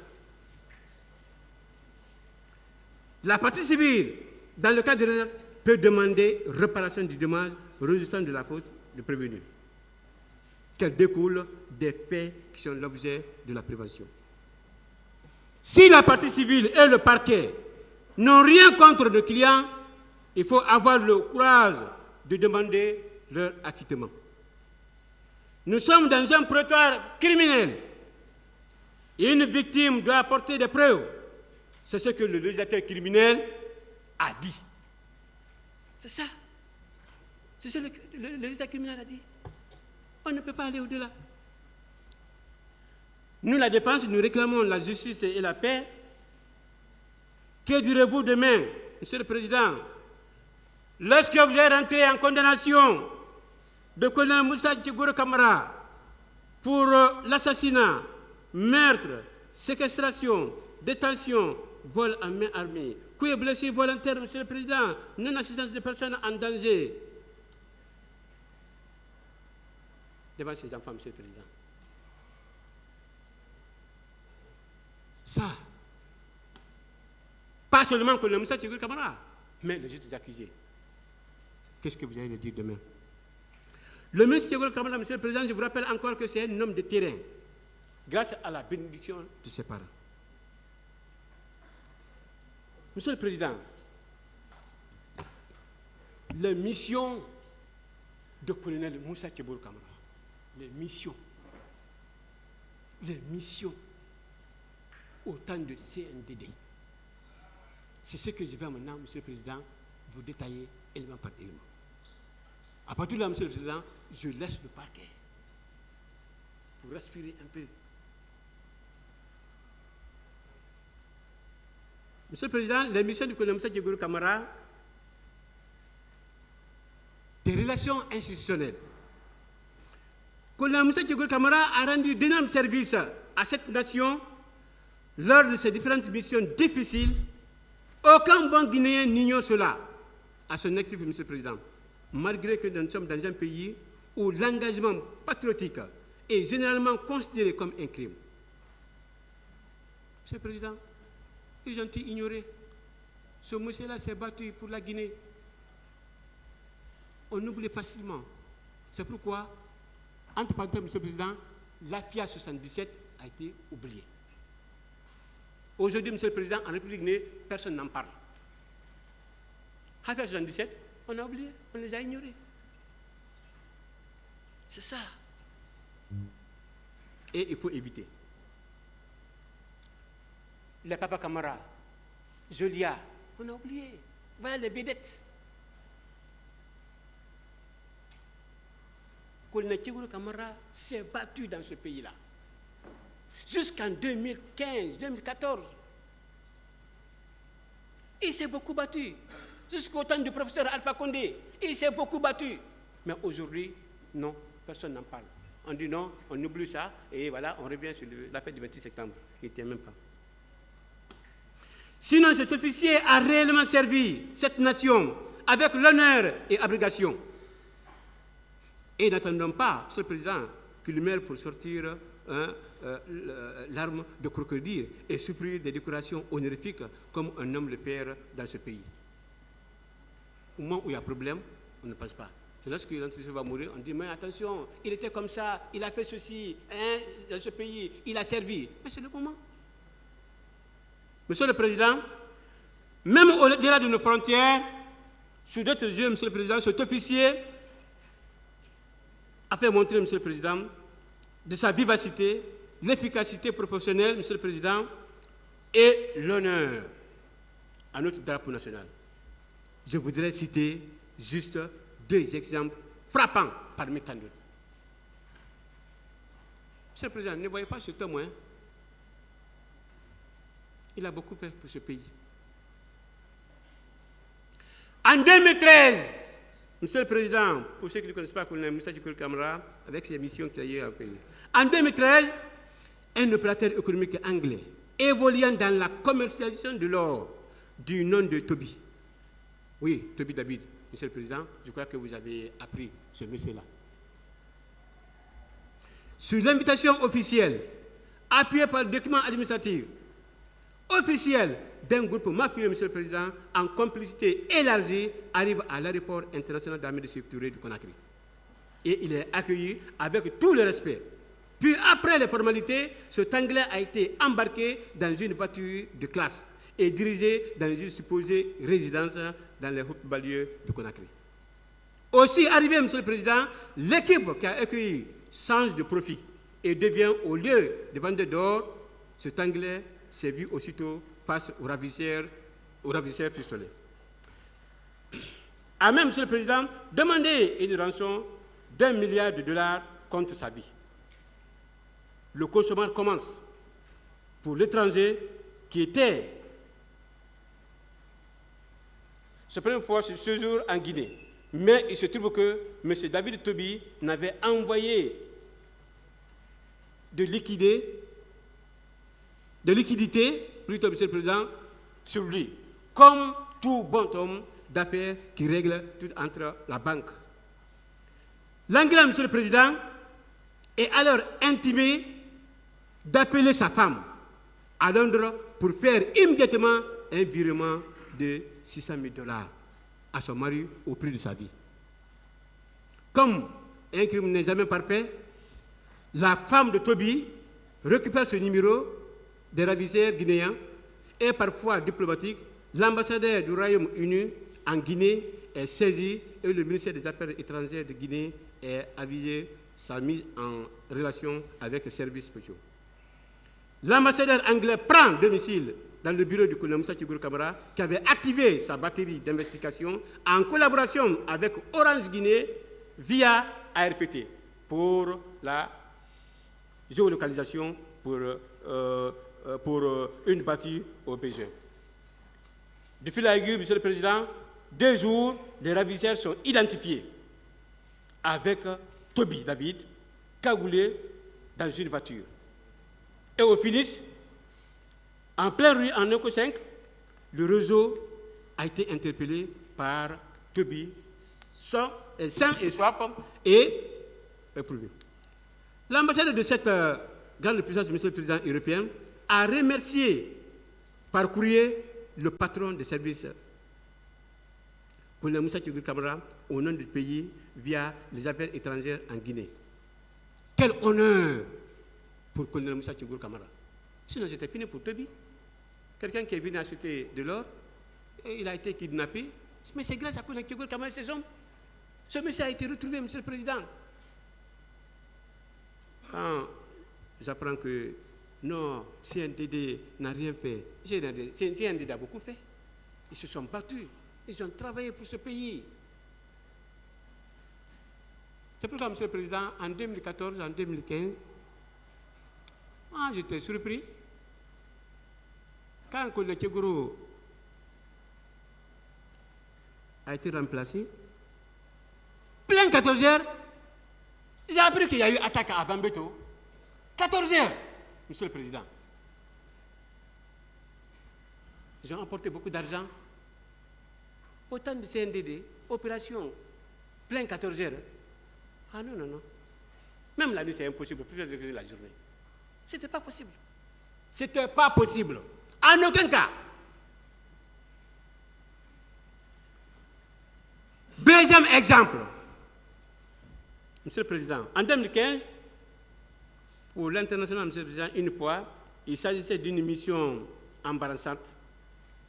La partie civile, dans le cas de l'audience, peut demander réparation du dommage résultant de la faute du prévenu, qu'elle découle des faits qui sont l'objet de la prévention. Si la partie civile et le parquet n'ont rien contre le client, il faut avoir le courage de demander leur acquittement. Nous sommes dans un prétoire criminel. Et une victime doit apporter des preuves. C'est ce que le législateur criminel a dit. C'est ça. C'est ce que le législateur criminel a dit. On ne peut pas aller au-delà. Nous, la défense, nous réclamons la justice et la paix. Que direz-vous demain, Monsieur le Président, lorsque vous allez rentrer en condamnation de colonel Moussa Tchegour Kamara pour l'assassinat, meurtre, séquestration, détention, vol en main armée, coup et blessé volontaire, Monsieur le Président, non-assistance de personnes en danger. Devant ces enfants, Monsieur le Président. Ça, pas seulement que le Moussa Tchegour Kamara, mais les autres accusés. Qu'est-ce que vous allez dire demain? Le Moussa Tchegour Kamara, Monsieur le Président, je vous rappelle encore que c'est un homme de terrain, grâce à la bénédiction de ses parents. Monsieur le Président, les missions de colonel Moussa Tchegour Kamara, les missions au temps de CNDD, C'est ce que je vais maintenant, Monsieur le Président, vous détailler élément par élément. À partir de là, Monsieur le Président, je laisse le parquet pour respirer un peu. Monsieur le Président, la mission du colonel Moussa Diégourou Kamara, des relations institutionnelles. Le colonel Moussa Diégourou Kamara a rendu d'énormes services à cette nation lors de ses différentes missions difficiles. Aucun bon Guinéen n'ignore cela à son actif, Monsieur le Président. Malgré que nous sommes dans un pays où l'engagement patriotique est généralement considéré comme un crime. Monsieur le Président, les gentils ignorés. Ce monsieur-là s'est battu pour la Guinée. On oublie facilement. C'est pourquoi, entre parenthèses, Monsieur le Président, l'AFIA 77 a été oubliée. Aujourd'hui, Monsieur le Président, en République guinéenne, personne n'en parle. L'AFIA 77, on a oublié, on les a ignorés. C'est ça. Et il faut éviter. Les Papa Camara, Jolia, on a oublié. Voilà les bédettes. Colonel Diégourou Kamara s'est battu dans ce pays-là. Jusqu'en 2015, 2014. Il s'est beaucoup battu. Jusqu'au temps du professeur Alpha Condé, il s'est beaucoup battu. Mais aujourd'hui, non, personne n'en parle. On dit non, on oublie ça, et voilà, on revient sur l'affaire du 26 septembre. Il n'était même pas. Sinon, cet officier a réellement servi cette nation avec l'honneur et abnégation. Et n'attendons pas, Monsieur le Président, qu'il meure pour sortir l'arme de crocodile et souffrir des décorations honorifiques comme un homme le fait dans ce pays. Au moment où il y a problème, on ne pense pas. C'est lorsque l'antisémitisme va mourir, on dit, mais attention, il était comme ça, il a fait ceci, hein, dans ce pays, il a servi. Mais c'est le moment. Monsieur le Président, même au-delà de nos frontières, sur d'autres yeux, Monsieur le Président, cet officier a fait montrer, Monsieur le Président, de sa vivacité, l'efficacité professionnelle, Monsieur le Président, et l'honneur à notre drapeau national. Je voudrais citer juste 2 exemples frappants parmi tant d'autres. Monsieur le Président, ne voyez pas ce témoin. Il a beaucoup fait pour ce pays. En 2013, Monsieur le Président, pour ceux qui ne connaissent pas le colonel Moussa Diégourou Kamara, avec ses missions qu'il a eues au pays. En 2013, un opérateur économique anglais évoluant dans la commercialisation de l'or du nom de Toby. Oui, Toby David, Monsieur le Président, je crois que vous avez appris ce monsieur-là. Sur l'invitation officielle, appuyée par le document administratif, officiel d'un groupe mafieux, Monsieur le Président, en complicité élargie, arrive à l'aéroport international d'Ahmed Sékou-Touré du Conakry. Et il est accueilli avec tout le respect. Puis, après les formalités, cet Anglais a été embarqué dans une voiture de classe et dirigé dans une supposée résidence dans les hautes banlieues du Conakry. Aussi arrivé, Monsieur le Président, l'équipe qui a accueilli change de profit et devient, au lieu de vendeur d'or, cet Anglais s'est vu aussitôt face au ravisseur pistolet. A même, Monsieur le Président, demandé une rançon d'1 milliard de dollars contre sa vie. Le consommateur commence pour l'étranger qui était sa première fois sur ce jour en Guinée. Mais il se trouve que M. David Toby n'avait envoyé de liquidité, plutôt, Monsieur le Président, sur lui, comme tout bon homme d'affaires qui règle tout entre la banque. L'Anglais, Monsieur le Président, est alors intimé d'appeler sa femme à Londres pour faire immédiatement un virement de 600 000 dollars à son mari au prix de sa vie. Comme un crime n'est jamais parfait, la femme de Toby récupère ce numéro des ravisseurs guinéens et parfois diplomatiques. L'ambassadeur du Royaume-Uni en Guinée est saisi et le ministère des Affaires étrangères de Guinée est avisé sa mise en relation avec les services spéciaux. L'ambassadeur anglais prend domicile dans le bureau du colonel Moussa Tchiboukou Kamara, qui avait activé sa batterie d'investigation en collaboration avec Orange Guinée via ARPT pour la géolocalisation pour une partie au besoin. De fil à aiguille, Monsieur le Président, 2 jours, les ravisseurs sont identifiés avec Toby David, cagoulé dans une voiture. Et au finish, en pleine rue, en Eco 5, le réseau a été interpellé par Toby, sain et soif et éprouvé. L'ambassade de cette grande puissance du Monsieur le Président européen a remercié par courrier le patron des services, colonel Moussa Tchiboukou Kamara, au nom du pays via les affaires étrangères en Guinée. Quel honneur pour colonel Moussa Tchiboukou Kamara. Sinon, c'était fini pour Toby. Quelqu'un qui est venu acheter de l'or, et il a été kidnappé. Mais c'est grâce à colonel Tchiboukou Kamara et ses hommes. Ce monsieur a été retrouvé, Monsieur le Président. Quand j'apprends que non, CNDD n'a rien fait, CNDD a beaucoup fait. Ils se sont battus, ils ont travaillé pour ce pays. C'est pourquoi, Monsieur le Président, en 2014, en 2015, j'étais surpris. Quand le colonel Tchegoro a été remplacé, plein 14 heures, j'ai appris qu'il y a eu attaque à Bambeto. 14 heures, Monsieur le Président. Ils ont emporté beaucoup d'argent. Autant de CNDD, opération, plein 14 heures. Ah non, non, non. Même la nuit, c'est impossible, plus de la journée. C'était pas possible. C'était pas possible. En aucun cas. Deuxième exemple. Monsieur le Président, en 2015, pour l'international, Monsieur le Président, une fois, il s'agissait d'une mission embarrassante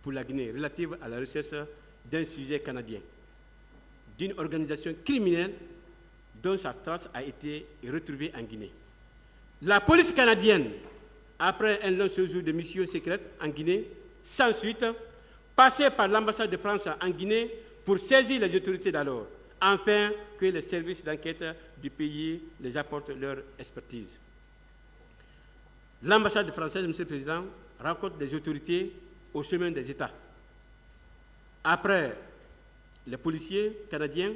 pour la Guinée, relative à la recherche d'un sujet canadien, d'une organisation criminelle dont sa trace a été retrouvée en Guinée. La police canadienne, après un long séjour de mission secrète en Guinée, sans suite, passait par l'ambassade de France en Guinée pour saisir les autorités d'alors, afin que les services d'enquête du pays les apportent leur expertise. L'ambassade française, Monsieur le Président, rencontre des autorités au sommet des États. Après les policiers canadiens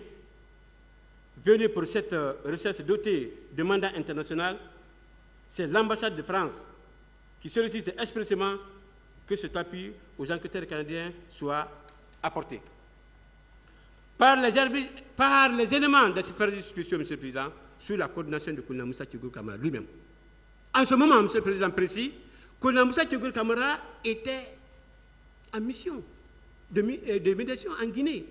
venus pour cette recherche dotée de mandat international, c'est l'ambassade de France qui sollicite expressément que cet appui aux enquêteurs canadiens soit apporté. Par les éléments de ces services spéciaux, Monsieur le Président, sous la coordination de colonel Moussa Tchiboukou Kamara lui-même. En ce moment, Monsieur le Président précis, colonel Moussa Tchiboukou Kamara était en mission de médiation en Guinée.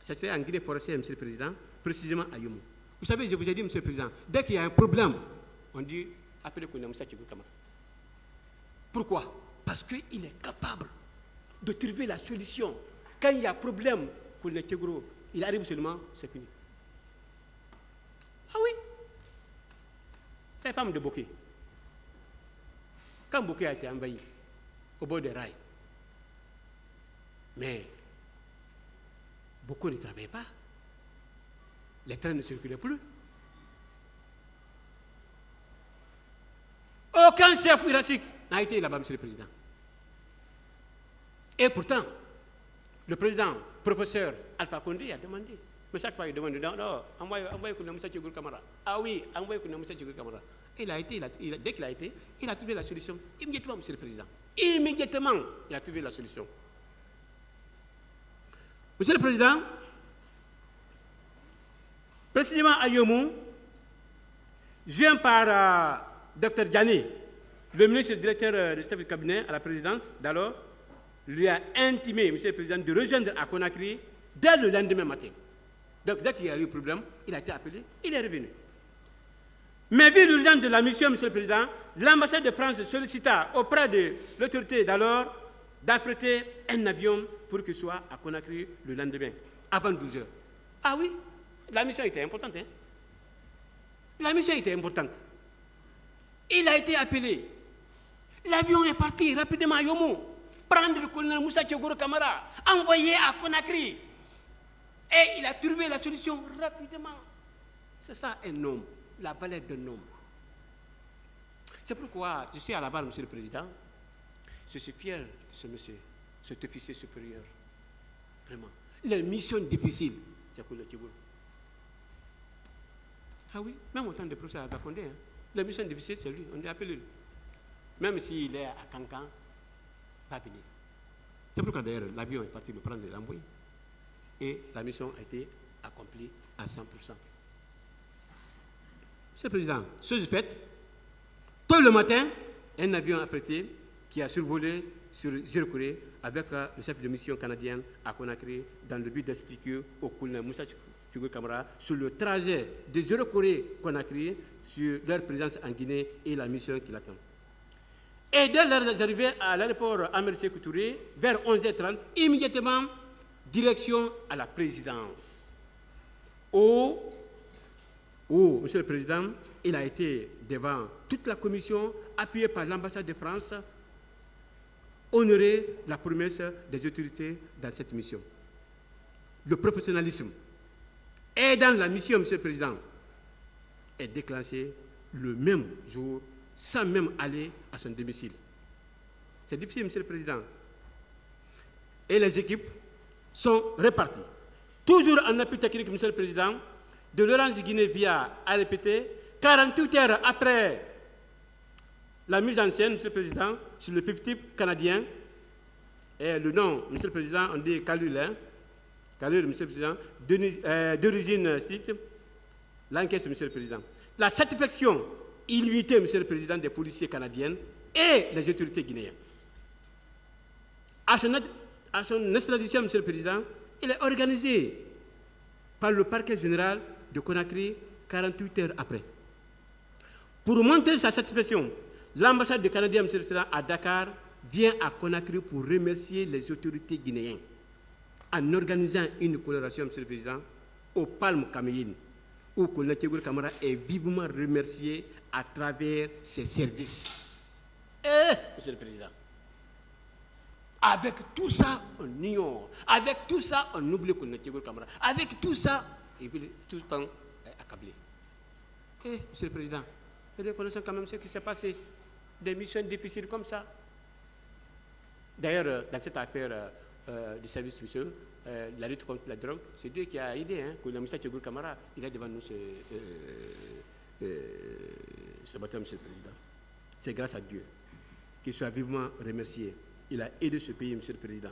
Ça serait en Guinée forestière, Monsieur le Président, précisément à Youmou. Vous savez, je vous ai dit, Monsieur le Président, dès qu'il y a un problème, on dit appelez colonel Moussa Tchiboukou Kamara. Pourquoi? Parce qu'il est capable de trouver la solution. Quand il y a problème, colonel Tchegoro, il arrive seulement, c'est fini. Ah oui. C'est la femme de Bokeh. Quand Bokeh a été envahi, au bord des rails, mais beaucoup ne travaillaient pas. Les trains ne circulaient plus. Aucun chef hiérarchique n'a été là-bas, Monsieur le Président. Et pourtant, le président, professeur Alpha Condé a demandé. Mais chaque fois, il demande, non, envoyez colonel Moussa Tchiboukou Kamara. Ah oui, envoyez colonel Moussa Tchiboukou Kamara. Dès qu'il a été, il a trouvé la solution. Immédiatement, Monsieur le Président. Immédiatement, il a trouvé la solution. Monsieur le Président, précisément à Yomou, joint par Dr Diané, le ministre directeur du chef du cabinet à la présidence d'alors, lui a intimé, Monsieur le Président, de rejoindre à Conakry dès le lendemain matin. Donc, dès qu'il y a eu un problème, il a été appelé, il est revenu. Mais vu l'urgence de la mission, Monsieur le Président, l'ambassade de France sollicita auprès de l'autorité d'alors d'affréter un avion pour qu'il soit à Conakry le lendemain, avant 12 heures. Ah oui, la mission était importante. Hein? La mission était importante. Il a été appelé. L'avion est parti rapidement à Yomo, prendre le colonel Moussa Tchegoro Kamara, envoyer à Conakry. Et il a trouvé la solution rapidement. C'est ça un homme, la valeur d'un homme. C'est pourquoi je suis à la barre, Monsieur le Président. Je suis fier de ce monsieur, cet officier supérieur. Vraiment. Les missions difficiles, c'est pour le Tchegoro. Ah oui, même au temps de professeur Alpha Condé, la mission difficile, c'est lui, on l'a appelé lui. Même s'il est à Cancan, pas venir. C'est pourquoi d'ailleurs l'avion est parti me prendre l'envoyer. Et la mission a été accomplie à 100%. Monsieur le Président, chose faite, tôt le matin, un avion apprêté qui a survolé sur Zéro Corée avec le chef de mission canadienne à Conakry dans le but d'expliquer au colonel Moussa Tchegoro Kamara sur le trajet de Zéro Corée-Conakry, sur leur présence en Guinée et la mission qui l'attend. Et dès leur arrivée à l'aéroport Amér Sékou Touré, vers 11h30, immédiatement, direction à la présidence. Monsieur le Président, il a été devant toute la commission, appuyé par l'ambassade de France, honorer la promesse des autorités dans cette mission. Le professionnalisme et dans la mission, Monsieur le Président, est déclenché le même jour, sans même aller à son domicile. C'est difficile, Monsieur le Président. Et les équipes sont réparties. Toujours en appui technique, Monsieur le Président, de Laurence Guinée-Via a répété, 48 heures après la mise en scène, Monsieur le Président, sur le fictif canadien, et le nom, Monsieur le Président, on dit Kalul, hein? Kalul, Monsieur le Président, d'origine stricte, l'enquête, Monsieur le Président. La satisfaction illimitée, Monsieur le Président, des policiers canadiens et les autorités guinéennes. À son extradition, Monsieur le Président, il est organisé par le parquet général de Conakry 48 heures après. Pour montrer sa satisfaction, l'ambassade du Canada, Monsieur le Président, à Dakar, vient à Conakry pour remercier les autorités guinéennes en organisant une coloration, Monsieur le Président, aux Palmes caméines, où le colonel Tchegoro Kamara est vivement remercié à travers ses services. Monsieur le Président, avec tout ça, on ignore. Avec tout ça, on oublie le colonel Tchegoro Kamara. Avec tout ça, il veut tout le temps accablé. Monsieur le Président, nous reconnaissons quand même ce qui s'est passé. Des missions difficiles comme ça. D'ailleurs, dans cette affaire du service spécial, la lutte contre la drogue, c'est Dieu qui a aidé. Le colonel Moussa Tchegoro Kamara, il est devant nous ce matin, Monsieur le Président. C'est grâce à Dieu qu'il soit vivement remercié. Il a aidé ce pays, Monsieur le Président.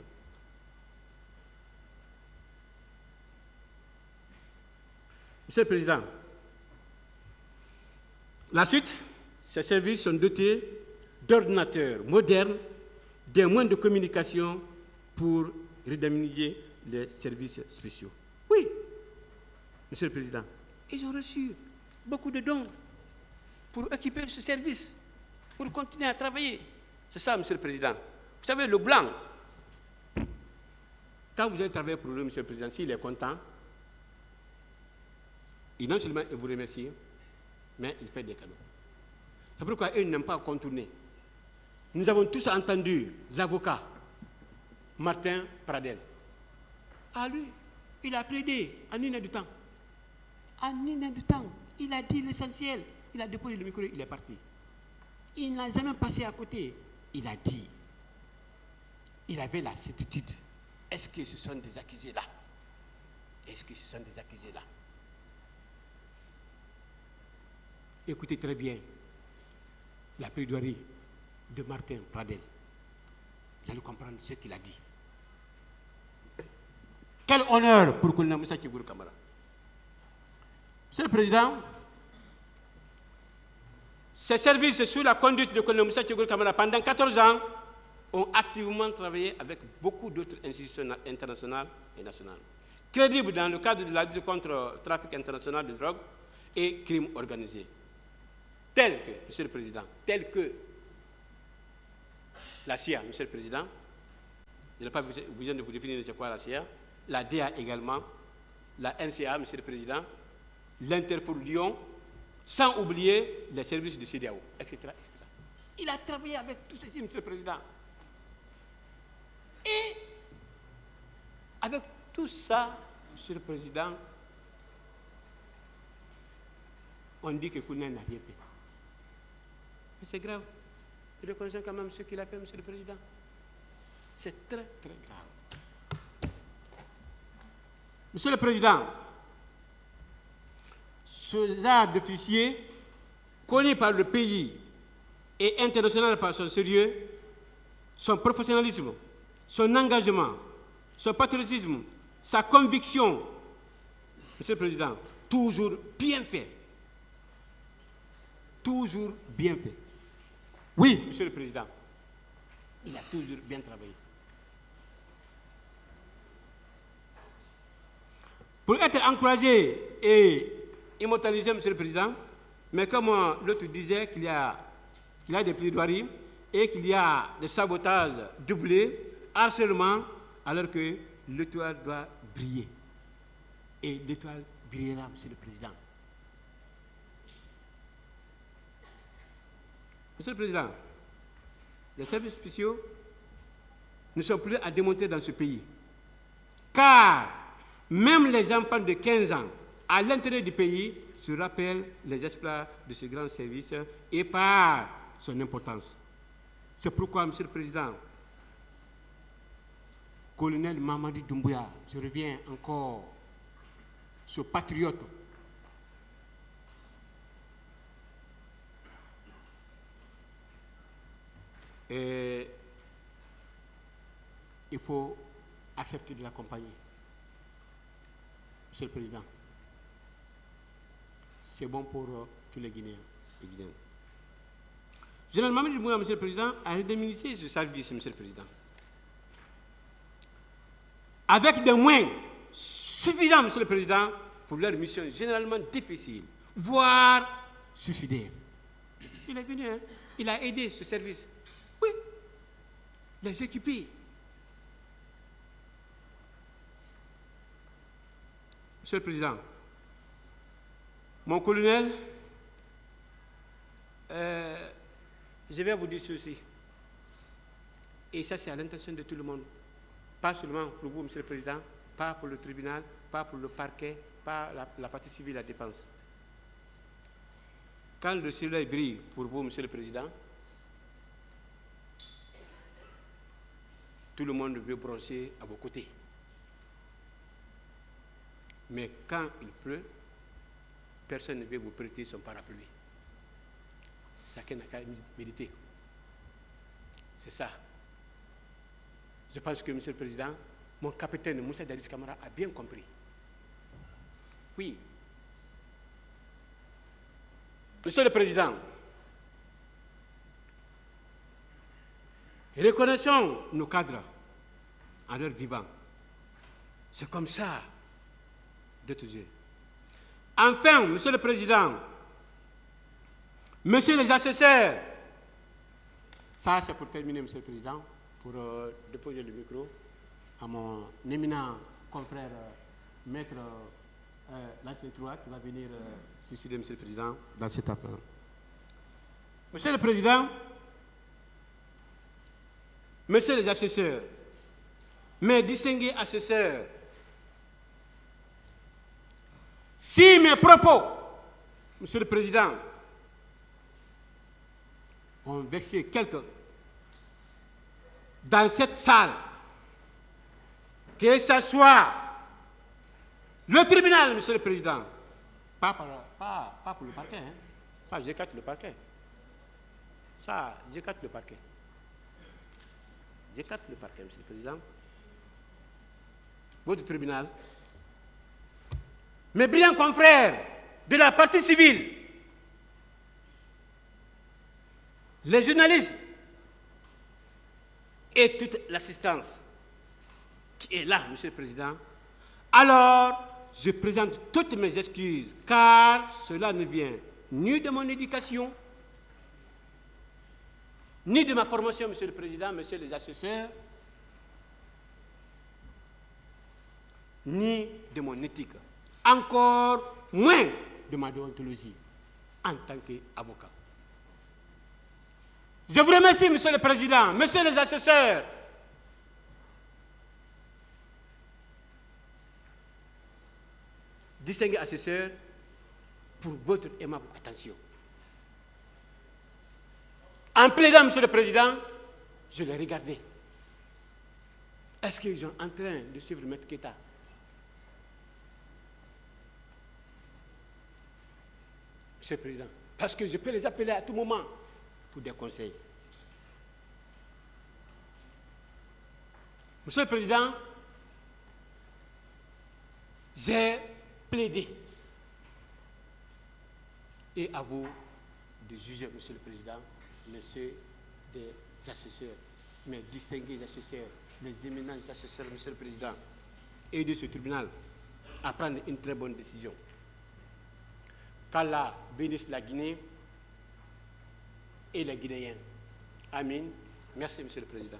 Monsieur le Président, la suite, ces services sont dotés d'ordinateurs modernes, des moyens de communication pour redynamiser les services spéciaux. Oui, Monsieur le Président, ils ont reçu beaucoup de dons pour équiper ce service, pour continuer à travailler. C'est ça, Monsieur le Président. Vous savez, le blanc, quand vous allez travailler pour lui, Monsieur le Président, s'il est content, il non seulement vous remercie, mais il fait des cadeaux. C'est pourquoi eux n'aiment pas contourner. Nous avons tous entendu l'avocat Martin Pradel. À lui, il a plaidé en une heure de temps. En une heure de temps, il a dit l'essentiel. Il a déposé le micro, il est parti. Il n'a jamais passé à côté. Il a dit. Il avait la certitude. Est-ce que ce sont des accusés là? Est-ce que ce sont des accusés là? Écoutez très bien la plaidoirie de Martin Pradel. Vous allez comprendre ce qu'il a dit. Quel honneur pour colonel Moussa Tchegoro Kamara. Monsieur le Président, ces services sous la conduite de colonel Moussa Tchegoro Kamara pendant 14 ans ont activement travaillé avec beaucoup d'autres institutions internationales et nationales, crédibles dans le cadre de la lutte contre le trafic international de drogue et crimes organisés. Tels que, Monsieur le Président, tels que la CIA, Monsieur le Président, je n'ai pas besoin de vous définir c'est quoi la CIA, la DA également, la NCA, Monsieur le Président, l'Interpol Lyon, sans oublier les services du CEDEAO, etc., etc. Il a travaillé avec tout ceci, Monsieur le Président. Et avec tout ça, Monsieur le Président, on dit que Kounen n'a rien fait. Mais c'est grave. Il reconnaît quand même ce qu'il a fait, Monsieur le Président. C'est très, très grave. Monsieur le Président, ce genre d'officier, connu par le pays et international par son sérieux, son professionnalisme, son engagement, son patriotisme, sa conviction, Monsieur le Président, toujours bien fait. Toujours bien fait. Oui, Monsieur le Président, il a toujours bien travaillé. Pour être encouragé et immortalisé, Monsieur le Président, mais comme l'autre disait qu'il y a des plaidoiries et qu'il y a des sabotages doublés, harcèlement, alors que l'étoile doit briller. Et l'étoile brillera, Monsieur le Président. Monsieur le Président, les services spéciaux ne sont plus à démonter dans ce pays. Car même les enfants de 15 ans à l'intérieur du pays se rappellent les exploits de ce grand service et par son importance. C'est pourquoi, Monsieur le Président, colonel Mamadi Doumbouya, je reviens encore, ce patriote, et il faut accepter de l'accompagner. Monsieur le Président, c'est bon pour tous les Guinéens. Général Mamadi Doumbouya, Monsieur le Président, a redéministré ce service, Monsieur le Président, avec des moyens suffisants, Monsieur le Président, pour leur mission généralement difficile, voire suicidaire. Il est venu, hein? Il a aidé ce service. Oui, les équiper. Monsieur le Président, mon colonel, je vais vous dire ceci. Et ça, c'est à l'intention de tout le monde. Pas seulement pour vous, Monsieur le Président, pas pour le tribunal, pas pour le parquet, pas la partie civile, la défense. Quand le soleil brille pour vous, Monsieur le Président, tout le monde veut bronzer à vos côtés. Mais quand il pleut, personne ne veut vous prêter son parapluie. Chacun n'a qu'à méditer. C'est ça. Je pense que, Monsieur le Président, mon capitaine Moussa Dadis Camara a bien compris. Oui. Monsieur le Président, reconnaissons nos cadres en leur vivant. C'est comme ça de te dire. Enfin, Monsieur le Président, Monsieur les assesseurs, ça c'est pour terminer, Monsieur le Président, pour déposer le micro à mon éminent confrère, maître Lance Troua, qui va venir suicider, Monsieur le Président, dans cette affaire. Monsieur le Président, Monsieur les assesseurs, mes distingués assesseurs, si mes propos, Monsieur le Président, ont vexé quelqu'un dans cette salle, que ce soit le tribunal, Monsieur le Président, pas pour le parquet, hein. Ça, j'écarte le parquet. Ça, j'écarte le parquet. J'écarte le parquet, Monsieur le Président. Votre tribunal, mes brillants confrères de la partie civile, les journalistes et toute l'assistance qui est là, Monsieur le Président, alors je présente toutes mes excuses, car cela ne vient ni de mon éducation, ni de ma formation, Monsieur le Président, Monsieur les assesseurs, ni de mon éthique, encore moins de ma déontologie en tant qu'avocat. Je vous remercie, Monsieur le Président, Messieurs les assesseurs. Distingués assesseurs, pour votre aimable attention. En plaidant, Monsieur le Président, je l'ai regardé. Est-ce qu'ils sont en train de suivre M. Keïta? Monsieur le Président, parce que je peux les appeler à tout moment pour des conseils. Monsieur le Président, j'ai plaidé. Et à vous de juger, Monsieur le Président, Messieurs des assesseurs, mes distingués assesseurs, mes éminents assesseurs, Monsieur le Président, et de ce tribunal à prendre une très bonne décision. Qu'Allah bénisse la Guinée et les Guinéens. Amin. Merci, Monsieur le Président.